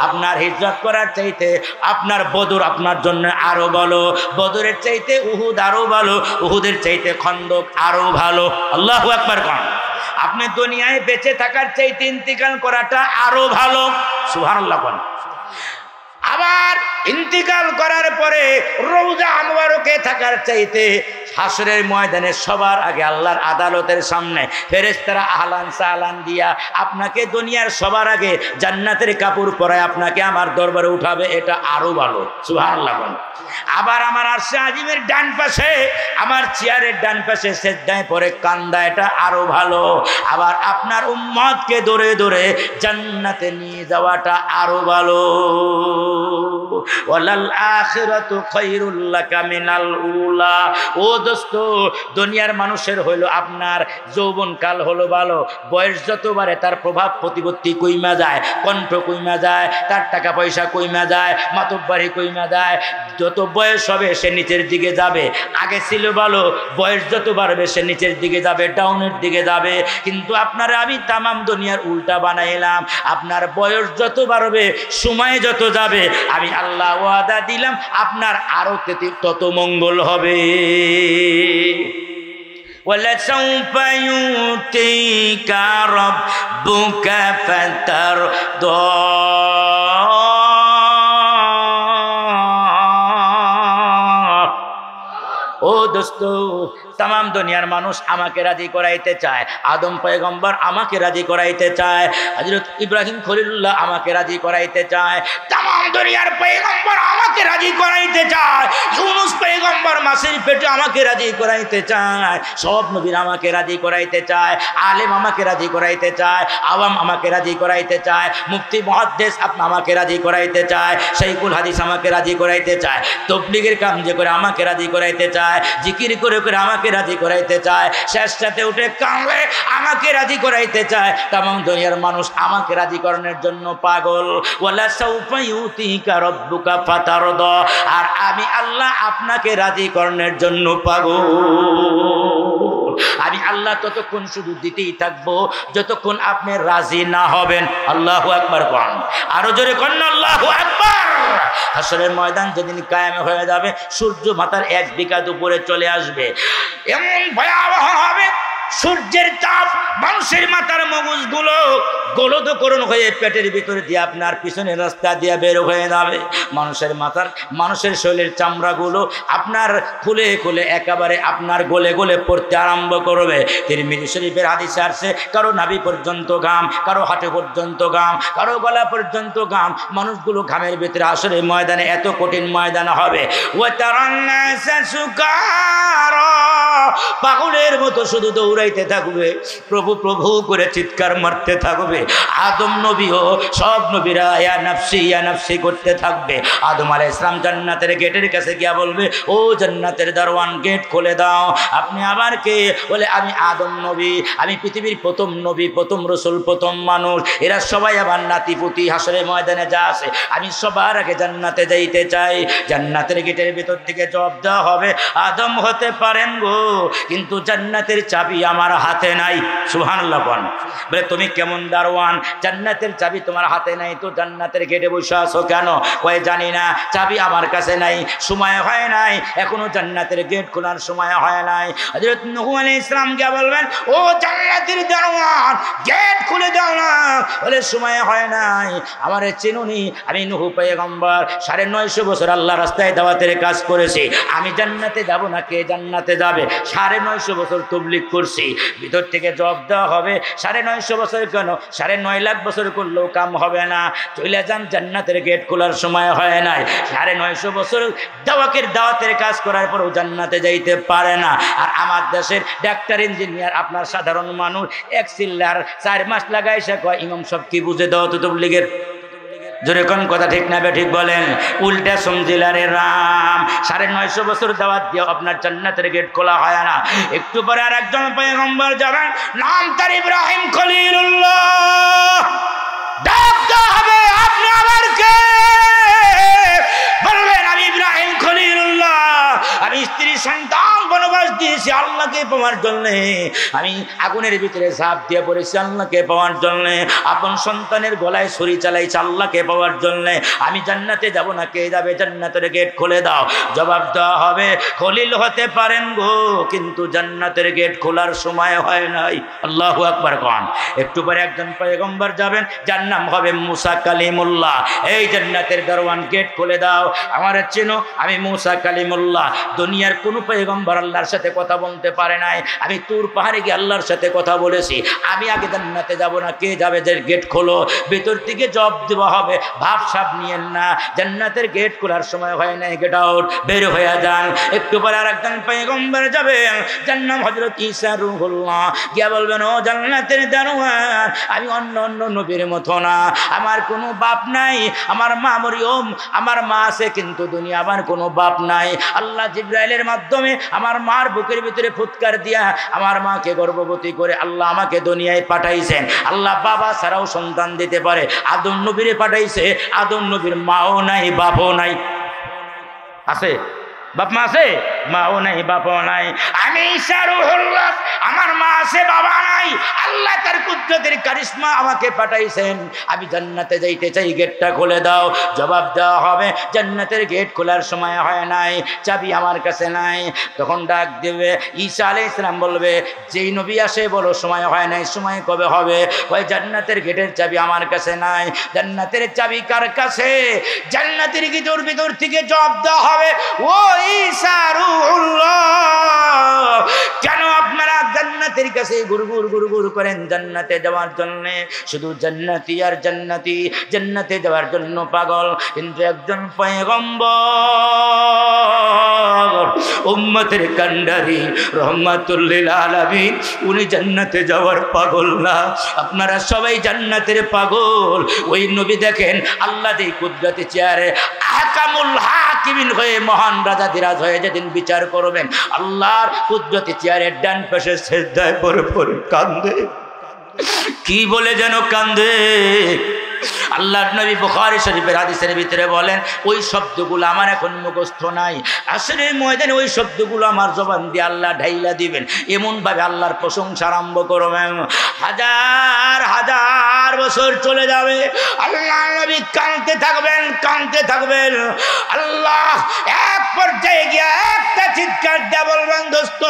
আপনার হিজরত করার চাইতে আপনার বদর আপনার জন্য আরো ভালো, বদরের চাইতে উহুদ আরো ভালো, উহুদের চাইতে খন্দক আরো ভালো। আল্লাহু আকবার। আপনি দুনিয়ায় বেঁচে থাকার চাইতে ইন্তিকাল করাটা আরো ভালো। সুবহানাল্লাহ। আবার ইন্তিকাল করার পরে রওজা মুবারকে থাকার চাইতে হাসরের ময়দানে সবার আগে আল্লাহর আদালতের সামনে ফেরেশতারা আহলান সাহলান দিয়া আপনাকে দুনিয়ার সবার আগে জান্নাতের কাপড় পরায় আপনাকে আমার দরবারে উঠাবে, এটা আরো ভালো। সুবহানাল্লাহ। আবার আমার আরশে আজিমের ডান পাশে, আমার চেয়ারের ডান পাশে সেজদায় পড়ে কান্দা, এটা আরো ভালো। আবার আপনার উম্মতকে ধরে ধরে জান্নাতে নিয়ে যাওয়াটা আরো ভালো। ওয়ালাল আখিরাতু খায়রুল লাকা মিনাল উলা। ও দোস্ত, দুনিয়ার মানুষের হইলো আপনার যৌবনকাল হলো ভালো, বয়স যত বাড়ে তার প্রভাব প্রতিপত্তি কইমা যায়, কণ্ঠ কইমা যায়, তার টাকা পয়সা কইমা যায়, মাতব্বাড়ি কইমা যায়। যত বয়স হবে সে নিচের দিকে যাবে। আগে ছিল ভালো, বয়স যত বাড়বে সে নিচের দিকে যাবে, ডাউনের দিকে যাবে। কিন্তু আপনার আমি তামাম দুনিয়ার উল্টা বানাইলাম। আপনার বয়স যত বাড়বে, সময় যত যাবে, আমি আল্লাহ ওয়াদা দিলাম আপনার আরো তত মঙ্গল হবে। وَلَسَوْفَ يُؤْتِيكَ رَبُّكَ فَتَرْضَى। ও দোস্ত, তাম দুনিয়ার মানুষ আমাকে রাজি করাইতে চায়, আদম পয়গম্বর আমাকে রাজি করাইতে চায়, হযরত ইব্রাহিম খলিলুল্লাহ আমাকে রাজি করাইতে চায়, তাম দুনিয়ার পয়গম্বর আমাকে রাজি করাইতে চায়, ইউনূস পয়গম্বর মাছের পেটে আমাকে রাজি করাইতে চায়, সব নবীরা আমাকে রাজি করাইতে চায়, আলেম আমাকে রাজি করাইতে চায়, আওয়াম আমাকে রাজি করাইতে চায়, মুফতি মুহাদ্দিস আমাকে রাজি করাইতে চায়, শাইখুল হাদিস আমাকে রাজি করাইতে চায়, তাবলীগের কাম যে করে আমাকে রাজি করাইতে চায়, জিকির করে করে আমাকে রাজি করাইতে চায়, শেষ সাথে উঠে কামড়ে আমাকে রাজি করাইতে চায়। তামাম দুনিয়ার মানুষ আমাকে রাজি করানোর জন্য পাগল। ওয়ালা সাউফা ইউতিকা রাব্বুকা ফাতারদা। আর আমি আল্লাহ আপনাকে রাজি করানোর জন্য পাগল। আমি আল্লাহ ততক্ষণ শুধু দিতেই থাকবো যতক্ষণ আপনি রাজি না হবেন। আল্লাহু আকবার কোন, আরো জোরে কোন আল্লাহু আকবার। হাসরের ময়দান যেদিন কায়েম হয়ে যাবে, সূর্য মাথার 1 বিঘা উপরে চলে আসবে, এমন ভয়াবহ হবে সূর্যের তাপ মানুষের মাথার মগজগুলো গোলদকরণ হয়ে পেটের ভিতরে দিয়ে আপনার পিছনের রাস্তা দিয়ে বের হয়ে যাবে। মানুষের শরীরের চামড়াগুলো আপনার খুলে খুলে একেবারে আপনার গলে গলে পড়তে আরম্ভ করবে। তিরমিজি শরীফের হাদিসে আসছে, কারো নাভি পর্যন্ত ঘাম, কারো হাঁটু পর্যন্ত ঘাম, কারো গলা পর্যন্ত ঘাম। মানুষগুলো ঘামের ভিতরে আসলে ময়দানে এত কঠিন ময়দান হবে, পাগলের মতো শুধু দৌড়াইতে থাকবে, প্রভু প্রভু করে চিৎকার মারতে থাকবে। আদম নবীও সব নবীরা ইয়া নাফসি করতে থাকবে। আদম আলাইহিস সালাম জান্নাতের গেটের কাছে গিয়া বলবে, ও জান্নাতের দারওয়ান, গেট খুলে দাও। আপনি আবার কে? বলে, আমি আদম নবী, আমি পৃথিবীর প্রথম নবী, প্রথম রসুল, প্রথম মানুষ। এরা সবাই আবার নাতিপুতি, হাসরের ময়দানে যা আছে, আমি সবার আগে জান্নাতে যাইতে চাই। জান্নাতের গেটের ভিতর থেকে জবাব দেওয়া হবে, আদম হতে পারেন গো, কিন্তু জান্নাতের চাবি আমার হাতে নাই। সুবহানাল্লাহ। বলে, তুমি কেমন দারওয়ান, জান্নাতের চাবি তোমার হাতে নাই, তো জান্নাতের গেটে বসে আছো কেন? কয়, জানি না, চাবি আমার কাছে নাই, সময় হয় নাই, এখনো জান্নাতের গেট খোলার সময় হয় নাই। হযরত নূহ আলাইহিস সালাম কে বলবেন, ও জান্নাতের দারওয়ান, গেট খুলে দাও না। বলে, সময় হয় নাই, আমারে চিনুনি, আমি নূহ পয়গম্বর 950 বছর আল্লাহ রাস্তায় দাওয়াতের কাজ করেছি, আমি জান্নাতে যাব না, কে জান্নাতে যাবে? 950 বছর তাবলীগ করছি। ভিতর থেকে জবাব দেওয়া হবে, 950 বছর কেন, 9.5 লাখ বছর করলেও কাম হবে না, চলে যান, জান্নাতের গেট খোলার সময় হয় নাই। 950 বছর দাওয়াতের কাজ করার পরও জান্নাতে যাইতে পারে না। আর আমার দেশের ডাক্তার, ইঞ্জিনিয়ার, আপনার সাধারণ মানুষ 1 চিল্লার 4 মাস লাগাই সে কয়, ইমাম সব কি বুঝে দাও তো তাবলীগের? জোরে কোন কথা ঠিক না ঠিক বলেন? উল্টা সমজিলারে রাম। 950 বছর দাওয়াত দিয়ে আপনার জান্নাতের গেট খোলা হয় না। একটু পরে আর একজন পয়গম্বর যাবেন, নাম তার ইব্রাহিম খলিলুল্লাহ। ডাক দেওয়া হবে, আপনি আবার কে? বলবেন, আমি ইব্রাহিম খলিলুল্লাহ, আমি স্ত্রী সন্তান বনবাস দিয়েছি আল্লাহকে পাওয়ার জন্য, আমি আগুনের ভিতরে ঝাঁপ দিয়ে পড়েছি আল্লাহকে পাওয়ার জন্য, আপন সন্তানের গলায় ছুরি চালাইছি আল্লাহকে পাওয়ার জন্য, আমি জান্নাতে যাব না, কে যাবে? জান্নাতের গেট খুলে দাও। জবাব দেওয়া হবে, খলিল হতে পারেন গো, কিন্তু জান্নাতের গেট খোলার সময় হয় নাই। আল্লাহু আকবার কোন। একটু পরে একজন পয়গম্বর যাবেন, যার নাম হবে মুসা কালিমুল্লাহ। এই জান্নাতের দরওয়ান, গেট খুলে দাও। আমার চেনো, আমি মুসা কালিমুল্লাহ। দুনিয়ার কোনো পয়গম্বর আল্লাহর সাথে কথা বলতে পারে নাই, আমি তুর পাহাড়ে গিয়ে আল্লাহর সাথে কথা বলেছি। আমি আগে জান্নাতে যাব না, কে যাবে? যে গেট খোলো। ভিতর থেকে জবাব দেওয়া হবে, ভাব সাব নিয়েন না, জান্নাতের গেট খোলার সময় হয় নাই, গেট আউট, বের হয়ে যান। একটু পরে আর একজন পয়গম্বর যাবেন, যার নাম হযরত ঈসা রূহুল্লাহ। গিয়া বলবেন, ও জান্নাতের দারোয়ান, আমি অন্য অন্য নবীর মতো না, আমার কোনো বাপ নাই, আমার মা মরিয়ম, আমার মা আছে কিন্তু দুনিয়া আমার কোনো বাপ নাই। আল্লাহ জিবরাইলের মাধ্যমে আমার মার বুকের ভিতরে ফুৎকার দিয়া আমার মাকে গর্ভবতী করে আল্লাহ আমাকে দুনিয়ায় পাঠাইছেন। আল্লাহ বাবা ছাড়াও সন্তান দিতে পারে, আদম নবীরে পাঠাইছে, আদম নবীর মাও নাই বাপও নাই। আছে বাপ মা আছে, মাও নাই বাপও নাই। আমি ঈসা রূহুল্লাহ, আমার মা আছে বাবা নাই, আল্লাহ তার কুদরতের কারিশমা আমাকে পাঠাইছেন, আমি জান্নাতে যাইতে চাই, গেটটা খুলে দাও। জবাব দেওয়া হবে, জান্নাতের গেট খোলার সময় হয় নাই, চাবি আমার কাছে নাই। তখন ডাক দেবে, ঈসা আলাইহিস সালাম বলবে, যেই নবী আসে বলো সময় হয় নাই, সময় কবে হবে? ওই জান্নাতের গেটের চাবি আমার কাছে নাই। জান্নাতের চাবি কার কাছে? জান্নাতের ভিতর থেকে জবাব দেওয়া হবে, ও ঈসা রূহুল্লাহ, কেন আপনারা জান্নাতের কাছে গুড়গুড় করেন জান্নাতে যাওয়ার জন্য? শুধু জান্নাতি আর জান্নাতি, জান্নাতে যাওয়ার জন্য পাগল। কিন্তু একজন পয়গম্বর, উম্মতের কান্ডারি, রহমাতুল লিল আলামিন, উনি জান্নাতে যাওয়ার পাগল না। আপনারা সবাই জান্নাতের পাগল। ওই নবী দেখেন, আল্লাহ দেই কুদরতি চেয়ারে আহকামুল হাকিমিন হয়ে, মহান রাজা দিরাজ হয়ে যেদিন বিচার করবেন, আল্লাহর কুদরতি চেয়ারের ডান পাশে সিজদায় পড়ে পড়ে কান্দে। কি বলে যেন কান্দে। আল্লাহর নবী বুখারী শরীফের হাদিসের ভিতরে বলেন, ওই শব্দগুলো আমার এখন মুখস্থ নাই, আসরের ময়দানে ওই শব্দগুলো আমার জবান দিয়ে আল্লাহ ঢাইলা দিবেন, এমন ভাবে আল্লাহর প্রশংসা আরম্ভ করবেন। হাজার হাজার বছর চলে যাবে, আল্লাহ নবী কাঁদতে থাকবেন। আল্লাহ এক পর্যায়ে গিয়ে একটা চিৎকার দিয়ে বলবেন, দোস্ত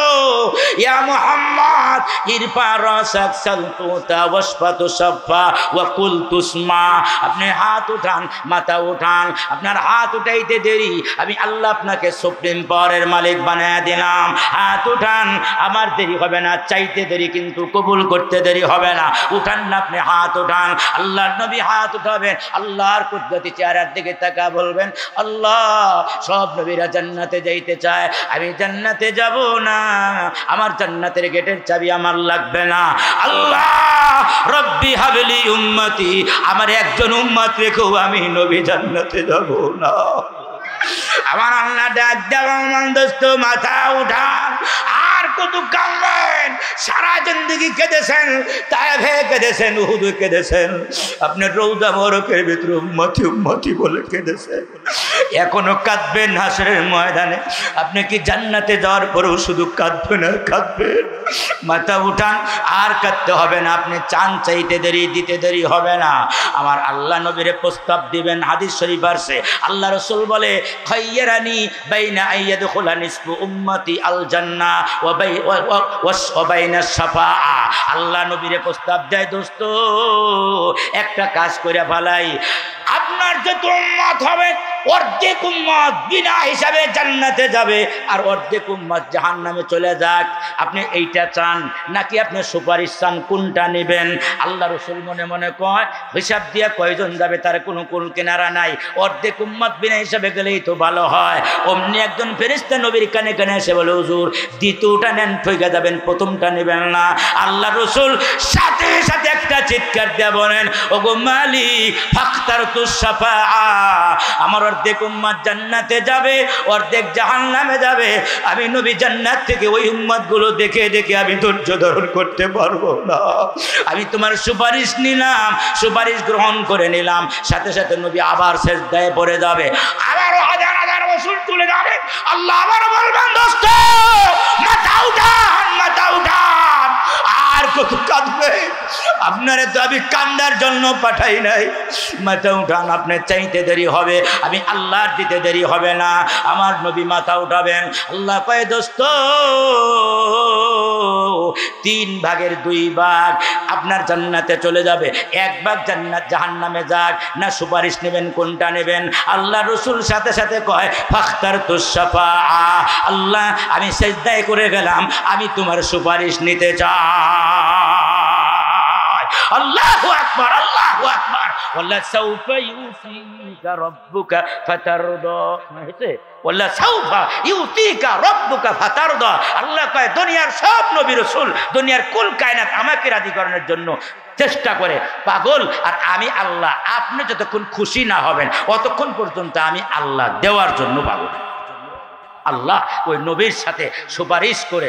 ইয়া মুহাম্মদ ইরফা রাসাক সালতুতা ওয়াসফাতু সাফা ওয়া কুল তুসমা। আপনি হাত উঠান, মাথা উঠান, আপনার হাত উঠাইতে দেরি, আমি আল্লাহ আপনাকে সুপ্রিম পাওয়ারের মালিক বানায় দিলাম। হাত উঠান, আমার দেরি হবে না, চাইতে দেরি কিন্তু কবুল করতে দেরি হবে না। উঠান না, আপনি হাত উঠান। আল্লাহর নবী হাত উঠাবেন, আল্লাহর কুদরতি চেহারার দিকে তাকা বলবেন, আল্লাহ সব নবীরা জান্নাতে যাইতে চায়, আমি জান্নাতে যাব না, আমার জান্নাতের গেটের চাবি আমার লাগবে না। আল্লাহ রব্বি হাবলি উম্মতি, আমার একজন উম্মত রেখেও আমি নবী জান্নাতে যাব না। আমার আল্লাহ ডাক দেওয়ার দোস্ত মাথা উঠান। আর কত কাঁদবেন? সারা জিন্দেগি কেঁদেছেন, তায়েফে কেঁদেছেন, উহুদে কেঁদেছেন, আপনার রওজা মোবারকের ভিতরে উম্মতি উম্মতি বলে কেঁদেছেন, এখনো কাঁদবেন হাসরের ময়দানে। আপনি কি জান্নাতে যাওয়ার পরেও শুধু কাঁদবেন আর কাঁদবেন? মাথা উঠান, আর কাঁদতে হবে না, আপনি চান চাইতে দেরি, দিতে দেরি হবে না। আমার আল্লাহ নবীরে প্রস্তাব দিবেন, হাদিস শরীফ আছে, আল্লাহ রাসূল বলে, খায়্যারানি বাইনা আইয়াদখুলা নিসফু উম্মতি আল জান্নাহ ওয়া বাইনা শাফাআ। আল্লাহ নবীরে প্রস্তাব দেয়, দোস্ত একটা কাজ করে ভালাই, আপনার যে উম্মত হবে অর্ধেক উম্মত বিনা হিসাবে জান্নাতে যাবে, আর অর্ধেক উম্মত জাহান্নামে চলে যাক। আপনি এইটা চান নাকি আপনি সুপারিশ চান? কোনটা নেবেন? আল্লাহ রাসূল মনে মনে কয়, হিসাব দিয়ে কয়জন যাবে তার কোনো কুল কিনারা নাই, অর্ধেক উম্মত বিনা হিসাবে গেলেই তো ভালো হয়। অমনি একজন ফেরেশতা নবীর কানে কানে এসে বলে, হুজুর দ্বিতীয়টা নেন, ঠইকা যাবেন, প্রথমটা নেবেন না। আল্লাহ রাসূল সাথে সাথে একটা চিৎকার দিয়ে বলেন, ওগো মালিক ফাখতারতুস শাফাআ, আমার অর্ধেক উম্মত জান্নাতে যাবে, অর্ধেক জাহান্নামে যাবে। আমি নবী জান্নাত থেকে ওই উম্মতগুলো দেখে দেখে আমি ধৈর্য ধারণ করতে পারবো না। আমি তোমার সুপারিশ নিলাম, সুপারিশ গ্রহণ করে নিলাম। সাথে সাথে নবী আবার সিজদায় পড়ে যাবে। আবারও হাজার হাজার রাসূল তুলে যাবে, আল্লাহ আবার বলবেন দোস্ত মাথা উঠান, মাথা উঠান। আর কত কাঁদবে? আপনারে তো আমি কান্দার জন্য পাঠাই নাই, মাথা উঠান। আপনার চাইতে দেরি হবে, আমি আল্লাহর দিতে দেরি হবে না। আমার নবী মাথা উঠাবেন। আল্লাহ কয় দোস্ত 3 ভাগের 2 ভাগ আপনার জান্নাতে চলে যাবে, 1 ভাগ জান্নাত জাহান্নামে যাক। না সুপারিশ নেবেন, কোনটা নেবেন? আল্লাহ রসুল সাথে সাথে কয় ফাখতারতুস শাফাআ, আল্লাহ আমি সিজদায় করে গেলাম, আমি তোমার সুপারিশ নিতে চাই। আল্লাহু আকবার, আল্লাহু আকবার। ওয়ালা সাউফা ইউতিকা রাব্বুকা ফাতারদা, হয়েছে? ওয়ালা সাউফা ইউতিকা রাব্বুকা ফাতারদা। আল্লাহ কয় দুনিয়ার সব নবী রাসূল, দুনিয়ার কুল কায়নাত আমাকে রাজি করানোর জন্য চেষ্টা করে পাগল, আর আমি আল্লাহ আপনি যতক্ষণ খুশি না হবেন অতক্ষণ পর্যন্ত আমি আল্লাহ দেওয়ার জন্য পাগল। আল্লাহ ওই নবীর সাথে সুপারিশ করে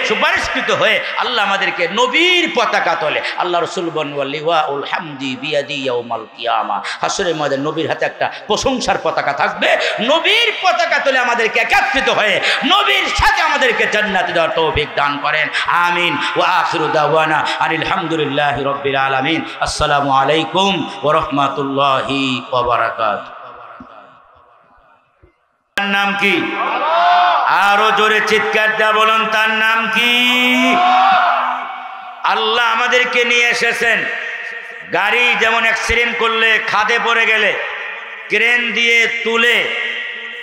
সুপারিশকৃত হয়ে আল্লাহ আমাদেরকে নবীর পতাকা তোলে। আল্লাহ রসুল বলওয়াল হামদি বিয়াদি ইয়াউমাল কিয়ামা, হাসরের ময়দানে নবীর হাতে একটা প্রশংসার পতাকা থাকবে, নবীর পতাকা তোলে আমাদেরকে একত্রিত হয়ে নবীর সাথে আমাদেরকে জান্নাতে যাওয়ার তৌফিক দান করেন, আমিন। ওয়া আখিরু দাওয়ানা আনিল হামদুলিল্লাহি রাব্বিল আলামিন। আসসালামু আলাইকুম ওয়া রাহমাতুল্লাহি ওয়া বারাকাতুহু। তার নাম কি? আরো জোরে চিৎকার দেয়া বলুন, তার নাম কি? আল্লাহ আমাদেরকে নিয়ে এসেছেন। গাড়ি যেমন অ্যাক্সিডেন্ট করলে, খাদে পড়ে গেলে ক্রেন দিয়ে তুলে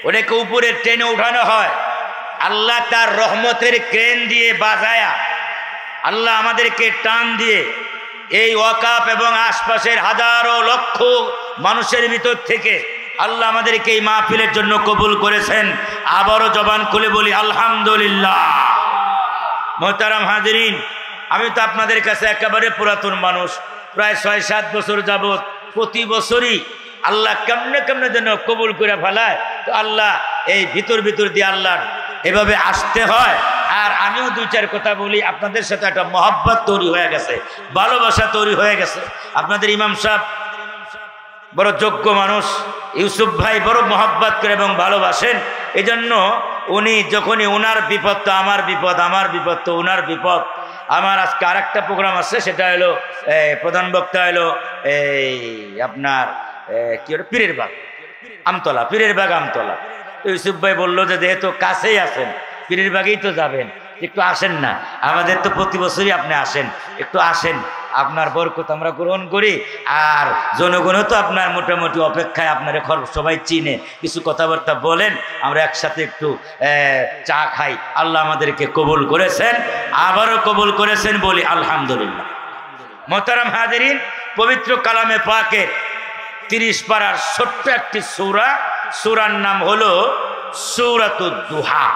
ওটাকে উপরে টেনে উঠানো হয়, আল্লাহ তার রহমতের ক্রেন দিয়ে বাজায়া আল্লাহ আমাদেরকে টান দিয়ে এই ওয়াকাফ এবং আশপাশের হাজারো লক্ষ মানুষের ভিতর থেকে আল্লাহ আমাদেরকে এই মাহফিলের জন্য কবুল করেছেন। আবারও জবান খুলে বলি আলহামদুলিল্লাহ। মোহতারাম হাজিরিন, আমি তো আপনাদের কাছে একেবারে পুরাতন মানুষ, প্রায় 6-7 বছর যাবত প্রতি বছরই আল্লাহ কেমনে কেমনে যেন কবুল করে ফেলায়। তো আল্লাহ এই ভিতর দিয়ে আল্লাহ এভাবে আসতে হয়। আর আমিও 2-4 কথা বলি, আপনাদের সাথে একটা মহব্বত তৈরি হয়ে গেছে, ভালোবাসা তৈরি হয়ে গেছে। আপনাদের ইমাম সাহেব বড় যোগ্য মানুষ, ইউসুফ ভাই বড় মহব্বত করে এবং ভালোবাসেন। এই জন্য উনি যখনই ওনার বিপদ তো আমার বিপদ, আমার বিপদ তো ওনার বিপদ। আমার আজকে আরেকটা প্রোগ্রাম আছে, সেটা হলো প্রধান বক্তা হলো এই আপনার কি হলো পীরের বাগ আমতলা, পীরের বাগ আমতলা। তো ইউসুফ ভাই বললো যে যেহেতু কাছেই আছেন, পীরের বাগেই তো যাবেন, একটু আসেন না। আমাদের তো প্রতি বছরই আপনি আসেন, একটু আসেন, আপনার বরকত আমরা গ্রহণ করি। আর জনগণও তো আপনার মোটামুটি অপেক্ষায়, আপনার সবাই চিনে, কিছু কথাবার্তা বলেন, আমরা একসাথে একটু চা খাই। আল্লাহ আমাদেরকে কবুল করেছেন, আবারও কবুল করেছেন, বলি আলহামদুলিল্লাহ। মোহতারাম হাজিরিন, পবিত্র কালামে পাকের 30 পারার ছোট্ট একটি সূরা, সূরার নাম হলো সূরাতুদ দুহা।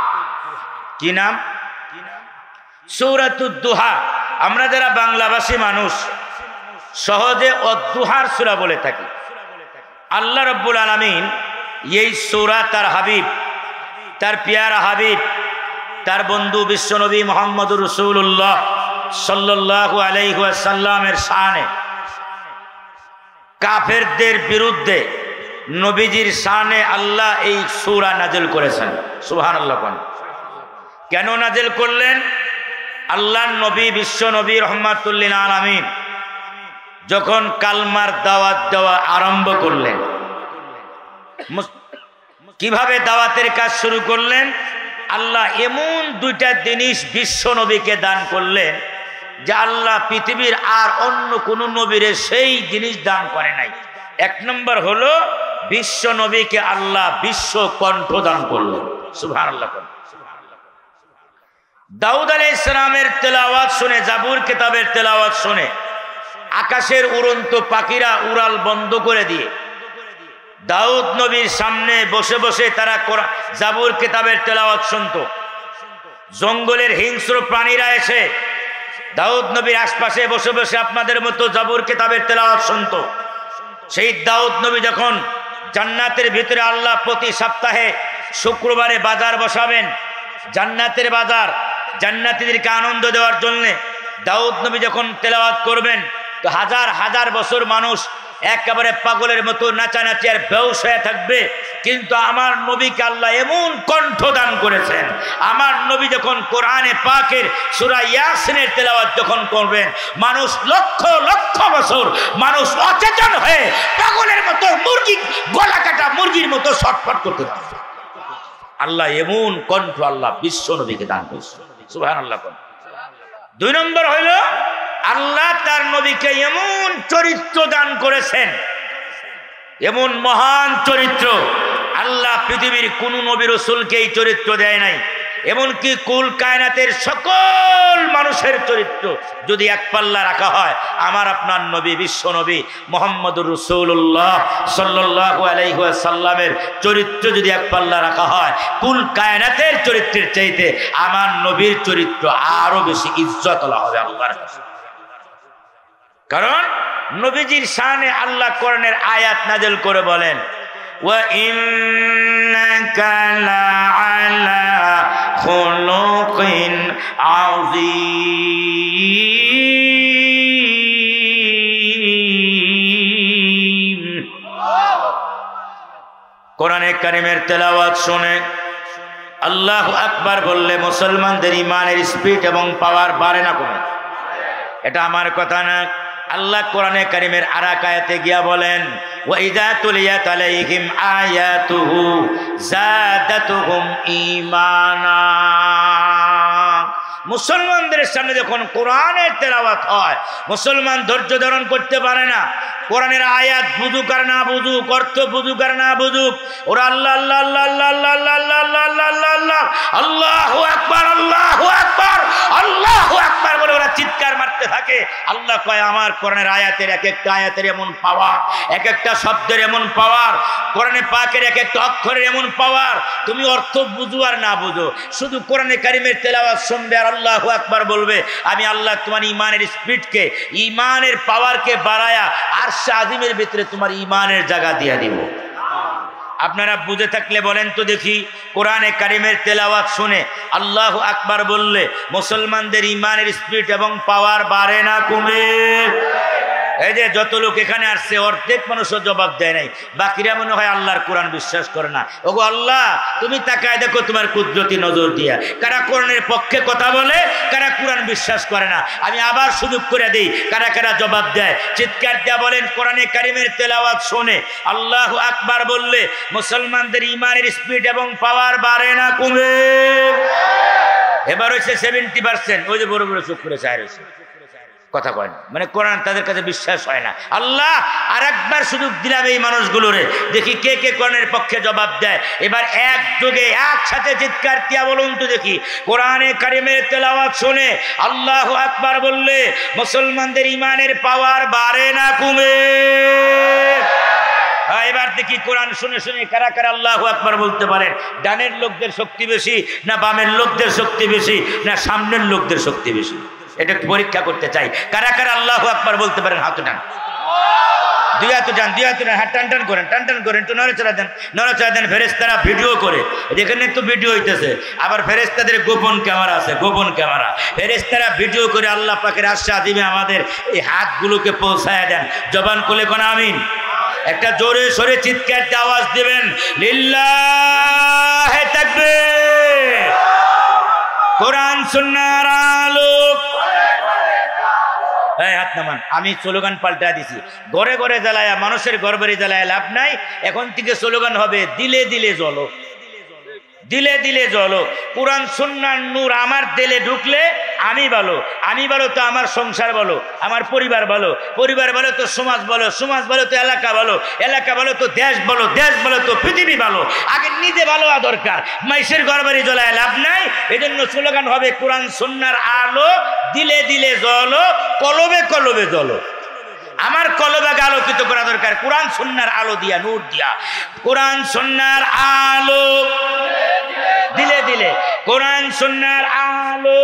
কি নাম? সূরাতুদ দুহা। আমরা যারা বাংলাভাষী মানুষ সহজে অদ্দুহার সূরা বলে থাকি। আল্লাহ রাব্বুল আলামিন এই সূরা তার হাবিব, তার পিয়ারা হাবিব, তার বন্ধু বিশ্বনবী মুহাম্মদুর রাসূলুল্লাহ সাল্লাল্লাহু আলাইহি ওয়াসাল্লামের শানে, কাফেরদের বিরুদ্ধে নবীজির শানে আল্লাহ এই সূরা নাজিল করেছেন। সুবহানাল্লাহ। কেন নাজিল করলেন? আল্লাহর নবী বিশ্ব নবী রাহমাতুল লিল আলামিন যখন কালমার দাওয়াত দেওয়া আরম্ভ করলেন, কিভাবে দাওয়াতের কাজ শুরু করলেন? আল্লাহ এমন 2টা জিনিস বিশ্ব নবীকে দান করলেন যে আল্লাহ পৃথিবীর আর অন্য কোন নবীরে সেই জিনিস দান করে নাই। 1 নম্বর হলো বিশ্ব নবীকে আল্লাহ বিশ্ব কণ্ঠ দান করলেন। সুবহানাল্লাহ। দাউদ আলাইহিস সালামের তেলাওয়াত শুনে, জাবুর কিতাবের তেলাওয়াত শুনে আকাশের উড়ন্ত পাখিরা উড়াল বন্ধ করে দিয়ে দাউদ নবীর সামনে বসে বসে তারা জাবুর কিতাবের তেলাওয়াত শুনতো। জঙ্গলের হিংস্র প্রাণীরা এসে দাউদ নবীর আশপাশে বসে বসে আপনাদের মতো জাবুর কিতাবের তেলাওয়াত শুনতো। সেই দাউদ নবী যখন জান্নাতের ভিতরে আল্লাহ প্রতি সপ্তাহে শুক্রবারে বাজার বসাবেন, জান্নাতের বাজার, জান্নাতীদেরকে আনন্দ দেওয়ার জন্য দাউদ নবী যখন তেলাওয়াত করবেন, তো হাজার হাজার বছর মানুষ একেবারে পাগলের মতো নাচানাচি আর বেহুশ হয়ে থাকবে। কিন্তু আমার নবীকে আল্লাহ এমন কণ্ঠ দান করেছেন, আমার নবী যখন কোরআনে পাকের সূরা ইয়াসিনের তেলাওয়াত যখন করবেন, মানুষ লক্ষ লক্ষ বছর মানুষ অচেতন হয়ে পাগলের মতো মুরগি গলা কাটা মুরগির মতো ছটফট করতে থাকবে। আল্লাহ এমন কণ্ঠ আল্লাহ বিশ্ব নবীকে দান করেছেন। সুবহানাল্লাহ। 2 নম্বর হইল আল্লাহ তার নবীকে এমন চরিত্র দান করেছেন, এমন মহান চরিত্র আল্লাহ পৃথিবীর কোন নবী রাসূলকে এই চরিত্র দেয় নাই। এমনকি কুল কায়নাতের সকল মানুষের চরিত্র যদি এক পাল্লা রাখা হয়, আমার আপনার নবী বিশ্ব নবী মুহাম্মদুর রাসূলুল্লাহ সাল্লাল্লাহু আলাইহি ওয়াসাল্লামের চরিত্র যদি এক পাল্লা রাখা হয়, কুল কায়নাতের চরিত্রের চাইতে আমার নবীর চরিত্র আরো বেশি ইজ্জতওয়ালা হবে আল্লাহর কাছে। কারণ নবীজির শানে আল্লাহ কোরআনের আয়াত নাযিল করে বলেন, ওয়া ইন্নাকা লাআলা খুলুকিন আযীম। কোরআনে কারীমের তেলাওয়াত শুনে আল্লাহু আকবার বললে মুসলমানদের ঈমানের স্পিড এবং পাওয়ার বাড়ে না কমে? এটা আমার কথা না, আল্লাহ কোরআনে কারীমের আরেক আয়াতে গিয়া বলেন, ওয়া ইযা তুলিয়াত আলাইহিম আয়াতুহু যাদাতুহুম ঈমানা। মুসলমানদের সামনে যখন কোরআনের তেলাওয়াত হয়, মুসলমান ধৈর্য ধারণ করতে পারে না। কোরআনের আয়াত বুঝুক আর না বুঝুক, অর্থ বুঝুক আর না বুঝুক, ওরা আল্লাহ আল্লাহ আল্লাহ আল্লাহ আল্লাহ আল্লাহ আল্লাহ আল্লাহ আল্লাহ আল্লাহু আকবার আল্লাহু আকবার আল্লাহু আকবার বলে ওরা চিৎকার মারতে থাকে। আল্লাহ কয় আমার কোরআনের আয়াতের এক একটা আয়াতের এমন পাওয়ার, এক একটা শব্দের এমন পাওয়ার, কোরআনে পাকের এক একটা অক্ষরের এমন পাওয়ার, তুমি অর্থ বুঝো আর না বুঝো, শুধু কোরআনে কারীমের তেলাওয়াত শুনবে আর আল্লাহু আকবার বলবে, আমি আল্লাহ তোমার ঈমানের স্পিডকে, ঈমানের পাওয়ারকে বাড়ায়া আরশে আজিমের ভিতরে তোমার ঈমানের জায়গা দিয়ে দিব। আপনারা বুঝে থাকলে বলেন তো দেখি, কোরআনে কারীমের তেলাওয়াত শুনে আল্লাহু আকবার বললে মুসলমানদের ঈমানের স্পিড এবং পাওয়ার বাড়ে না কমে? এই যে যত লোক এখানে আসছে অর্ধেক মানুষও জবাব দেয় নাই, বাকিরা মনে হয় আল্লাহর কোরআন বিশ্বাস করে না। ওগো আল্লাহ, তুমি তাকায় দেখো তোমার কুদরতি নজর দিয়া, কারা কোরআনের পক্ষে কথা বলে, কারা কোরআন বিশ্বাস করে না। আমি আবার সুযোগ করে দিই, কারা কারা জবাব দেয় চিৎকার দিয়া বলেন। কোরআনে কারীমের তেলাওয়াত শুনে আল্লাহু আকবার বললে মুসলমানদের ঈমানের স্পিড এবং পাওয়ার বাড়ে না কমে? এবার হয়েছে 70%। ওই যে বড় বড় চোখ করে চায় রয়েছে, কথা কয় না, মানে কোরআন তাদের কাছে বিশ্বাস হয় না। আল্লাহ আর একবার সুযোগ দিলাম এই মানুষগুলোরে, দেখি কে কে কোরআনের পক্ষে জবাব দেয়। এবার একযোগে একসাথে চিৎকার দিয়া বলুন তো দেখি, কোরআনে কারীমের তেলাওয়াত শুনে আল্লাহু আকবার বললে মুসলমানদের ঈমানের পাওয়ার বাড়ে না কমে? এবার দেখি কোরআন শুনে শুনে কারা কারা আল্লাহু আকবার বলতে পারেন। ডানের লোকদের শক্তি বেশি না বামের লোকদের শক্তি বেশি না সামনের লোকদের শক্তি বেশি? এটা একটু পরীক্ষা করতে চাই। কারা কারা আল্লাহু আকবার বলতে পারেন? হাত টান, দুই হাত টান, দুই হাত টান, হাত টান টান করেন, টান টান করেন, একটু নড়াচড়া দেন, নড়াচড়া দেন। ফেরেশতারা ভিডিও করে, এখানে তো ভিডিও হইতেছে, আবার ফেরেশতাদের গোপন ক্যামেরা আছে, গোপন ক্যামেরা। ফেরেশতারা ভিডিও করে আল্লাহ পাকের আরশে আজিমে আমাদের এই হাতগুলোকে পৌঁছায় দেন। জবান খুলে কোন আমিন। একটা জোরে সরে চিৎকার দিয়ে আওয়াজ দিবেন, লিল্লাহে তাকবীর। কোরআন সুন্নাহর আলো। হাত নামান। আমি স্লোগান পাল্টা দিছি, ঘরে ঘরে জ্বালায়, মানুষের ঘর বাড়ি জ্বালায় লাভ নাই। এখন থেকে স্লোগান হবে দিলে দিলে জ্বলো, দিলে দিলে জ্বলো। কোরআন সুন্নাহর নূর আমার দিলে ঢুকলে আমি ভালো, আমি ভালো তো আমার সংসার ভালো, আমার পরিবার ভালো, পরিবার ভালো তো সমাজ ভালো, সমাজ ভালো তো এলাকা ভালো, এলাকা ভালো তো দেশ ভালো, দেশ ভালো তো পৃথিবী ভালো। আগে নিজে ভালো হওয়া দরকার, মাইশের ঘর বাড়ি জ্বলায় লাভ নাই। এই জন্য স্লোগান হবে কোরআন সুন্নাহর আলো, দিলে দিলে জ্বলো, কলবে কলবে জ্বলো। আমার কলবাকে আলোকিত করা দরকার কোরআন সুন্নাহর আলো দিয়া, নূর দিয়া। কোরআন সুন্নাহর আলো দিলে দিলে, কোরআন সুন্নাহর আলো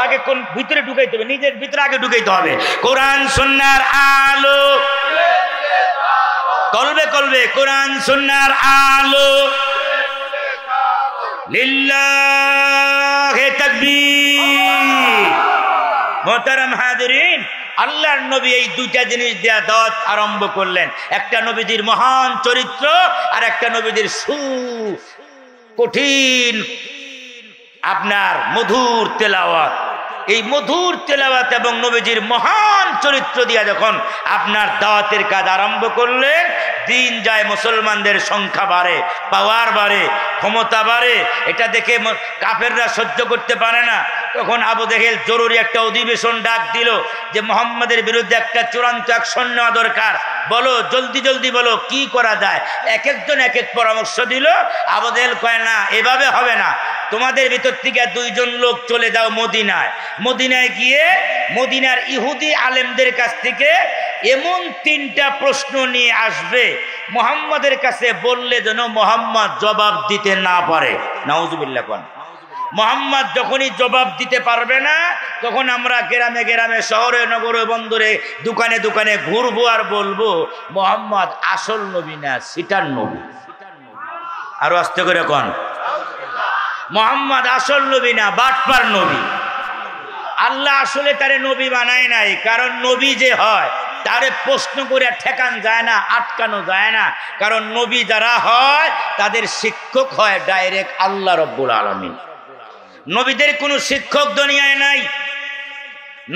আগে কোন ভিতরে ঢুকাইতে হবে, নিজের ভিতরে আগে ঢুকাইতে হবে। কোরআন সুন্নাহর আলো কলবে কলবে, কোরআন সুন্নাহর আলো। লিল্লাহে তাকবীর। মোহতারাম হাজিরিন, আল্লাহর নবী এই দুইটা জিনিস দেয়া দাওয়াত আরম্ভ করলেন, একটা নবীজির মহান চরিত্র আর একটা নবীজির কঠিন আপনার মধুর তেলাওয়াত। এই মধুর তেলাওয়াত এবং নবীজির মহান চরিত্র দিয়া যখন আপনার দাওয়াতের কাজ আরম্ভ করলেন, দিন যায়, মুসলমানদের সংখ্যা বাড়ে, পাওয়ার বাড়ে, ক্ষমতা বাড়ে। এটা দেখে কাফেররা সহ্য করতে পারে না। তখন আবু জেহেল জরুরি একটা অধিবেশন ডাক দিল যে মুহাম্মাদের বিরুদ্ধে একটা চূড়ান্ত অ্যাকশন নেওয়া দরকার, বলো জলদি জলদি বলো কি করা যায়। এক একজন এক এক পরামর্শ দিল। আবু জেহেল কয় না, এভাবে হবে না, তোমাদের ভিতর থেকে দুইজন লোক চলে যাও মদিনায়। মদিনায় গিয়ে মদিনার ইহুদি আলেমদের কাছ থেকে এমন 3টা প্রশ্ন নিয়ে আসবে, মুহাম্মাদের কাছে বললে যেন মুহাম্মদ জবাব দিতে না পারে। নাউজুবিল্লাহ। কোন মুহাম্মদ যখনই জবাব দিতে পারবে না, তখন আমরা গ্রামে গ্রামে, শহরে, নগরে, বন্দরে, দোকানে দোকানে ঘুরবো আর বলবো মুহাম্মদ আসল নবী না, সিটার নবী। আরো আস্তে করে কোন, মুহাম্মদ আসল নবী না, বাটপার নবী। আল্লাহ আসলে তারে নবী বানায় নাই, কারণ নবী যে হয় তারে প্রশ্ন করে ঠেকান যায় না, আটকানো যায় না। কারণ নবী যারা হয় তাদের শিক্ষক হয় ডাইরেক্ট আল্লাহ রব্বুল আলামিন। নবীদের কোনো শিক্ষক দুনিয়ায় নাই।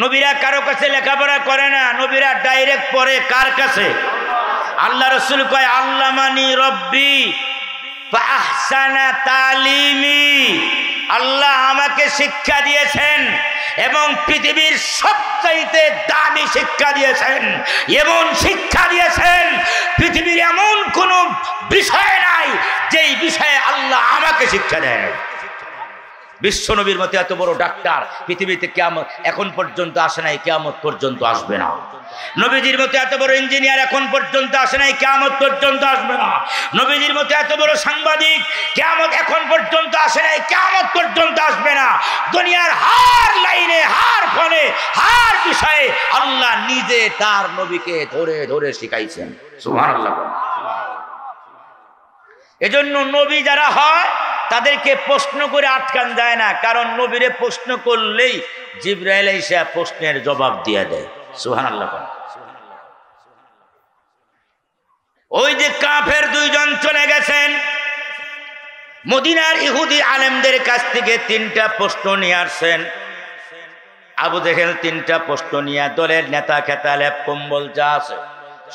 নবীরা কারো কাছে লেখাপড়া করে না, নবীরা ডাইরেক্ট পড়ে কার কাছে? আল্লাহ রাসূল কয় আল্লামানি রব্বি ফাহসানা তালিমি। আল্লাহ আমাকে শিক্ষা দিয়েছেন এবং পৃথিবীর সবচাইতে দামি শিক্ষা দিয়েছেন। এমন শিক্ষা দিয়েছেন পৃথিবীর এমন কোনো বিষয় নাই যেই বিষয়ে আল্লাহ আমাকে শিক্ষা দেয়। বিশ্ব নবীর মতো এত বড় ডাক্তার পৃথিবীতে কিয়ামত এখন পর্যন্ত আসে নাই, কিয়ামত পর্যন্ত আসবে না। নবীজির মতো এত বড় ইঞ্জিনিয়ার এখন পর্যন্ত আসে নাই, কিয়ামত পর্যন্ত আসবে না। নবীজির মতো এত বড় সাংবাদিক কিয়ামত এখন পর্যন্ত আসে নাই, কিয়ামত পর্যন্ত আসবে না। দুনিয়ার হার লাইনে, হার ফলে, হার বিষয়ে আল্লাহ নিজে তার নবীকে ধরে ধরে শিখাইছেন। সুবহানাল্লাহ। এজন্য নবী যারা হয় তাদেরকে প্রশ্ন করে আটকান যায় না, কারণ নবীরে প্রশ্ন করলেই জিবরাইল এসে প্রশ্নের জবাব দিয়ে দেয়। সুবহানাল্লাহ। ওই যে কাফের 2 জন চলে গেছেন মদিনার ইহুদি আলেমদের কাছ থেকে 3টা প্রশ্ন নিয়ে আসছেন। আবু জেহেল 3টা প্রশ্ন নিয়ে দলের নেতা খেতা লেপ কম্বল যা আছে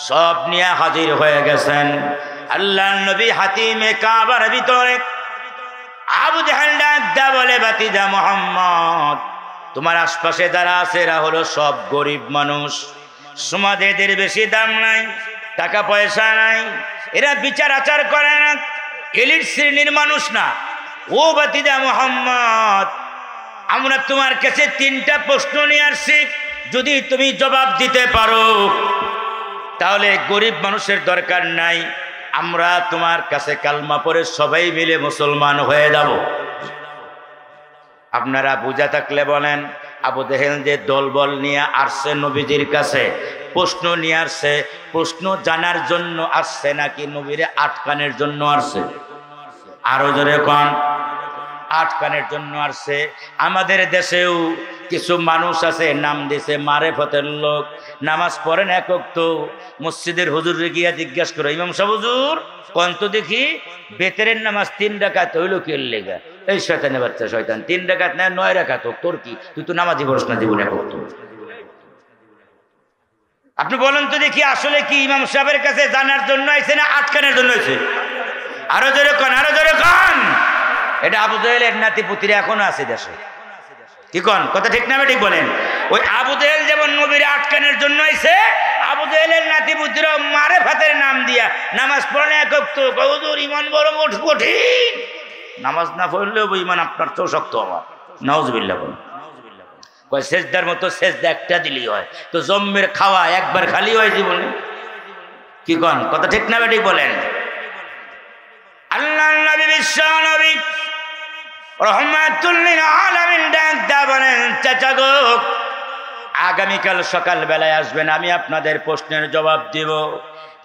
সব নিয়ে হাজির হয়ে গেছেন আল্লাহর নবী হাতিমে কাবার ভিতরে। আবু জেহেল ডাক দা বলে, ভাতিজা মুহাম্মদ, তোমার আশপাশে যারা আছে এরা হলো সব গরিব মানুষ, সমাজেদের বেশি দাম নাই, টাকা পয়সা নাই, এরা বিচার আচার করে না, এলিট শ্রেণীর মানুষ না। ও ভাতিজা মুহাম্মদ, আমরা তোমার কাছে 3টা প্রশ্ন নিয়ে আসছি, যদি তুমি জবাব দিতে পারো তাহলে গরিব মানুষের দরকার নাই, আমরা তোমার কাছে কালমা পড়ে সবাই মিলে মুসলমান হয়ে যাব। আপনারা বুঝা থাকলে বলেন, আবু জেহেল যে দলবল নিয়ে আসছে নবীজির কাছে, প্রশ্ন নিয়ে আসছে, প্রশ্ন জানার জন্য আসছে নাকি নবীরে আটকানের জন্য আসছে? আরো জোরে কোন, আটকানের জন্য আসছে। আমাদের দেশেও কিছু মানুষ আছে নাম দিছে মারেফতের লোক, নামাজ পড়েন এক ওয়াক্ত, মসজিদের হুজুরে গিয়া জিজ্ঞাসা করো, ইমাম সাহেব হুজুর কোন তো দেখি বেতেরের নামাজ 3 রাকাত হইল কি লেগা? এই শয়তানের বাচ্চা শয়তান, 3 রাকাত না 9 রাকাত হোক, তোর কি? তুই তো নামাজি পড়স না জীবনে করতো। আপনি বলেন তো দেখি, আসলে কি ইমাম সাহেবের কাছে জানার জন্য আইছে না আটকানের জন্য আইছে? আরো জোরে কোন, আরো জোরে কোন। এটা আবু জেহেলের নাতি পুতিরা এখনো আছে দেশে। কি কোন কথা ঠিক না? ঠিক বলেন। ওই আবু জেহেল যেমন নবীর আটকানের জন্য আইছে, আবু জেহেলের নাতি পুতিরা মারেফতের নাম দিয়া নামাজ পড়ে এক ওয়াক্ত, হুজুর ইমান বড় কঠিন, নামাজ না পড়লেও ইমান আপনার তো শক্ত আমার। নাউজুবিল্লাহ। কয় সেজদার মতো সেজদা একটা দিলেই হয়, তো জম্মের খাওয়া একবার খালি হয় জীবনে। কি কোন কথা ঠিক না? ঠিক বলেন। আল্লাহর নবী বিশ্ব নবী রহমাতুল লিল আলামিন ডাক দা বলেন, চাচা গো, আগামীকাল সকাল বেলায় আসবেন, আমি আপনাদের প্রশ্নের জবাব দিব।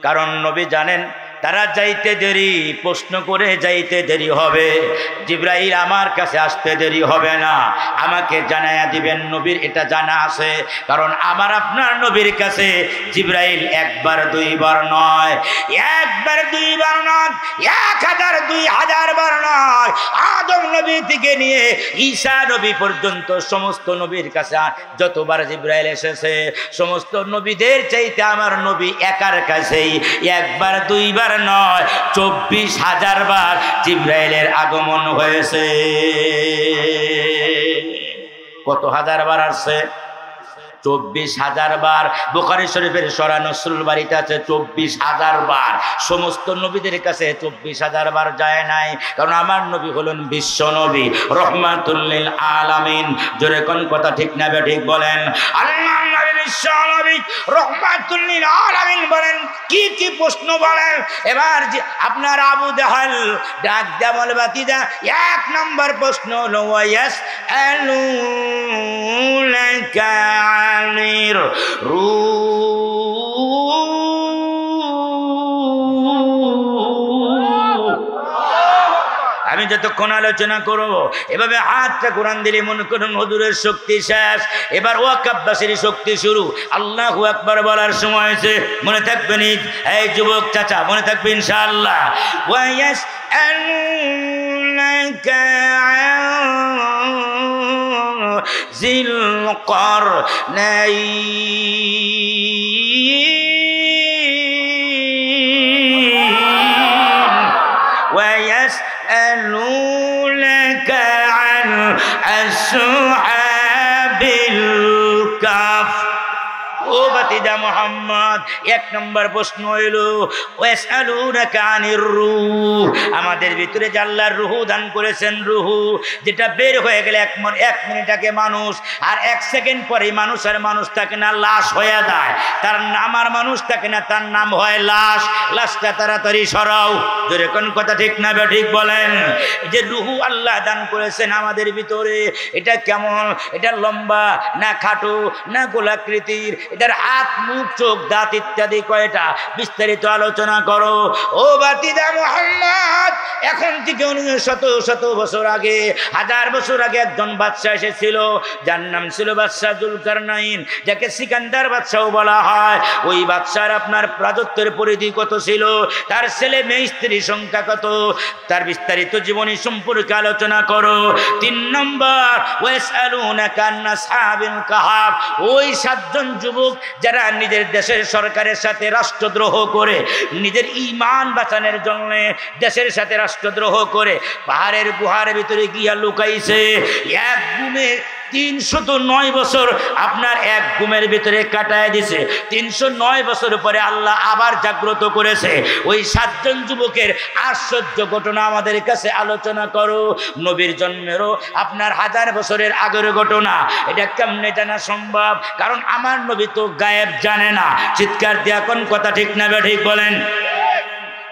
কারণ নবী জানেন তারা যাইতে দেরি, প্রশ্ন করে যাইতে দেরি হবে, জিবরাইল আমার কাছে আসতে দেরি হবে না, আমাকে জানায়া দিবেন। নবীর এটা জানা আছে, কারণ আমার আপনার নবীর কাছে জিবরাইল একবার দুইবার নয়, একবার দুইবার নয়, 1000 2000 বার নয়। আদম নবী থেকে নিয়ে ঈসা নবী পর্যন্ত সমস্ত নবীর কাছে যতবার জিবরাইল এসেছে, সমস্ত নবীদের চাইতে আমার নবী একার কাছেই একবার দুইবার নয় 24,000 বার জিবরাইলের আগমন হয়েছে। কত হাজার বার আসছে? 24,000 বার। বুখারী শরীফের সূরা নসরুল বারীতে আছে 24,000 বার। সমস্ত নবীদের কাছে 24,000 বার যায় নাই, কারণ আমার নবী হলেন বিশ্ব নবী, রহমাতুল লিল আলামিন। জোরে কোন কথা ঠিক না ঠিক বলেন? আল্লাহ নবী বিশ্ব নবী রহমাতুল লিল আলামিন বলেন। কি কি প্রশ্ন বলেন? এবার যে আপনার আবু জাহল ডাক দেয়া বলে, বাতিজা 1 নম্বর প্রশ্ন হলো ওয়ায়াসআলুনাকা আনির রূহ। আমি যতক্ষণ আলোচনা করব এভাবে হাতটা কোরআন দিলে মনে করুন হুজুরের শক্তি শেষ, এবার ওয়াকাব্বাসের শক্তি শুরু। আল্লাহু আকবার বলার সময় হয়েছে, মনে থাকবে নি? এই যুবক চাচা মনে থাকবে ইনশাআল্লাহ। ওয়ায়াসআলুনাকা জিল করনাইন ওয়ায়াসআলুনাকা আন আসহাবিল কাহফ। ও বাতিজা মোহাম্মদ, 1 নম্বর প্রশ্ন হইল ওয়াসআলুনাকা আনির রূহ। আমাদের ভিতরে যে আল্লাহর রূহ দান করেছেন, রূহ যেটা বের হয়ে গেলে 1 মিনিট আগে মানুষ, আর 1 সেকেন্ড পরে মানুষ আর মানুষ থাকে না, লাশ হয়ে যায়। তার নাম আর মানুষ থাকে না, তার নাম হয় লাশ। লাশটা তাড়াতাড়ি সরাও। জোরে কোন কথা ঠিক না ঠিক বলেন? যে রূহ আল্লাহ দান করেছেন আমাদের ভিতরে, এটা কেমন? এটা লম্বা না খাটো না গোলাকৃতির? এটার হাত মুখ চোখ দাঁত ইত্যাদি কয়টা? বিস্তারিত আলোচনা করো। ও বাতিদা মুহাম্মদ, এখন থেকে শত বছর আগে, 1000 বছর আগে একজন বাদশা এসেছিল, যার নাম ছিল বাদশা জুলকারনাইন, যাকে সিকান্দার বাদশাও বলা হয়। ওই বাদশার আপনার রাজত্বের পরিধি কত ছিল, তার ছেলে মেয়ে স্ত্রী সংখ্যা কত, তার বিস্তারিত জীবনী সম্পর্কে আলোচনা করো। 3 নম্বর ওয়াসআলুনাকা আন আসহাবিল কাহফ। ওই 7 জন যুবক যারা নিজের দেশের সরকারের সাথে রাষ্ট্রদ্রোহ করে, নিজের ঈমান বাঁচানোর জন্য দেশের সাথে রাষ্ট্রদ্রোহ করে পাহাড়ের গুহার ভিতরে গিয়া লুকাইছে। এক গুমে 309 বছর আপনার এক ঘুমের ভিতরে কাটায় দিছে। 309 বছর পরে আল্লাহ আবার জাগ্রত করেছে। ওই 7 জন যুবকের আশ্চর্য ঘটনা আমাদের কাছে আলোচনা করো। নবীর জন্মেরও আপনার 1000 বছরের আগের ঘটনা। এটা কেমনে জানা সম্ভব? কারণ আমার নবী তো গায়েব জানে না। চিৎকার দিয়া কোন কথা ঠিক না ঠিক বলেন?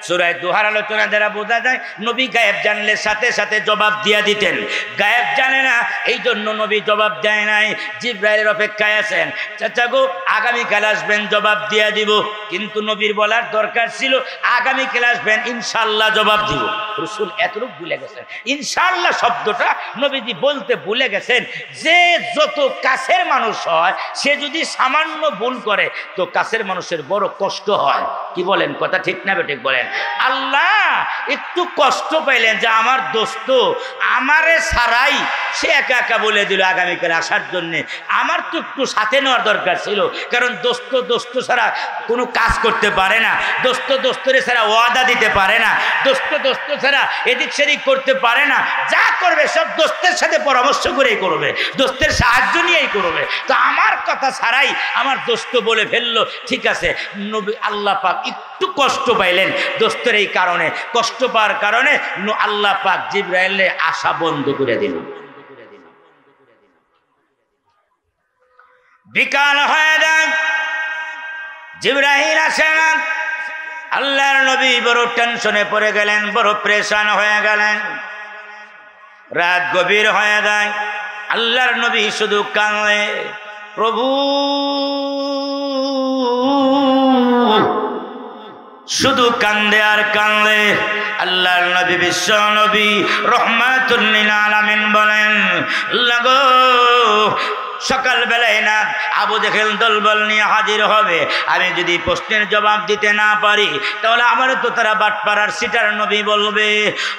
সূরা দুহার আলোচনা দ্বারা বোঝা যায় নবী গায়েব জানলে সাথে সাথে জবাব দিয়া দিতেন। গায়েব জানে না, এই জন্য নবী জবাব দেয় নাই, জিবরাইলের অপেক্ষায় আছেন। চাচা গো, আগামীকাল আসবেন, জবাব দিয়া দিব। কিন্তু নবীর বলার দরকার ছিল আগামীকাল আসবেন, ইনশাআল্লাহ জবাব দিব। রাসূল এতটুকু ভুলে গেছেন। ইনশাআল্লাহ শব্দটা নবীজি বলতে ভুলে গেছেন। যে যত কাছের মানুষ হয়, সে যদি সামান্য ভুল করে তো কাছের মানুষের বড় কষ্ট হয়। কি বলেন? কথা ঠিক না ঠিক বলেন? আল্লাহ একটু কষ্ট পাইলেন যে আমার দোস্ত আমারে ছাড়াই সে একা একা বলে দিল আগামীকাল আসার জন্যে। আমার তো একটু সাথে নেওয়ার দরকার ছিল, কারণ দোস্ত ছাড়া কোনো কাজ করতে পারে না, দোস্তরে ছাড়া ওয়াদা দিতে পারে না, দোস্ত ছাড়া এদিক সেদিক করতে পারে না। যা করবে সব দোস্তের সাথে পরামর্শ করেই করবে, দোস্তের সাহায্য নিয়েই করবে। তো আমার কথা ছাড়াই আমার দোস্ত বলে ফেললো, ঠিক আছে। নবী আল্লাহ পাক একটু কষ্ট পাইলেন দোস্তের এই কারণে। কষ্ট পাওয়ার কারণে আল্লাহ পাক জিবরাইলের আশা বন্ধ করে দিল। বিকাল হয়ে যায়, জিবরাইল আসে না। আল্লাহর নবী বড় টেনশনে পড়ে গেলেন, বড় প্রেশান হয়ে গেলেন। রাত গভীর হয়ে যায়, আল্লাহর নবী শুধু কাঁদে, প্রভু শুধু কান্দে আর কান্দে। আল্লাহর নবী বিশ্ব নবী রহমাতুল লিল আলামিন বলেন, আল্লাহ গো সকাল বেলায় না আবু জেহেল দলবল নিয়ে হাজির হবে, আমি যদি প্রশ্নের জবাব দিতে না পারি তাহলে আমার তো তারা বাটপাড়ার সিটার নবী বলবে।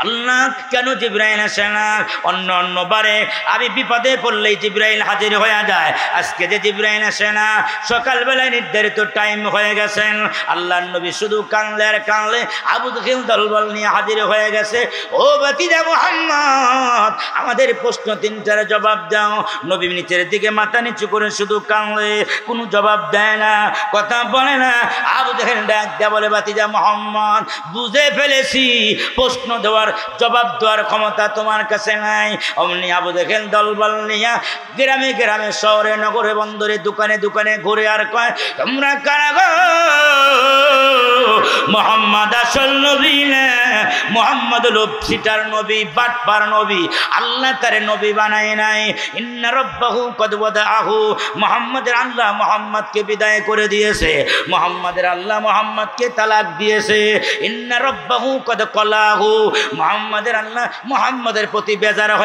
আল্লাহ কেন জিবরাইল আসে না? অন্য অন্য বারে আমি বিপদে পড়লেই জিবরাইল হাজির হয়ে যায়, আজকে যে জিবরাইল আসে না, সকালবেলায় নির্ধারিত টাইম হয়ে গেছেন। আল্লাহর নবী শুধু কানলে আর কানলে, আবু জেহেল দলবল নিয়ে হাজির হয়ে গেছে। ও ভাতিজা মুহাম্মদ, আমাদের প্রশ্ন তিনটার জবাব দাও। নবী নিচের দিকে মাথা নিচু করে শুধু কানলে, কোনো জবাব দেয় না, কথা বলে না। আবু জেহেল ডাক দেয়া বলে, ভাতিজা মুহাম্মদ, বুঝে ফেলেছি প্রশ্ন দেওয়ার জবাব দেওয়ার ক্ষমতা তোমার কাছে নাই। অমনি আবু জেহেল দলবল নিয়ে গ্রামে গ্রামে শহরে নগরে বন্দরে দোকানে দোকানে ঘুরে আর কয়, তোমরা কারা গো? মুহাম্মদ আসল নবী না, মুহাম্মদ হলো সিটার নবী, বাটপার নবী, আল্লাহ তারে নবী বানায় নাই। ইন্না রাব্বাহু কদ ওয়াদাহু, মুহাম্মাদের আল্লাহ মুহাম্মদকে বিদায় করে দিয়েছে, মুহাম্মাদের আল্লাহ মুহাম্মদকে তালাক দিয়েছে। ইন্না রাব্বাহু কদ কলাহু, মুহাম্মাদের আল্লাহ মুহাম্মাদের প্রতি বেজার হয়।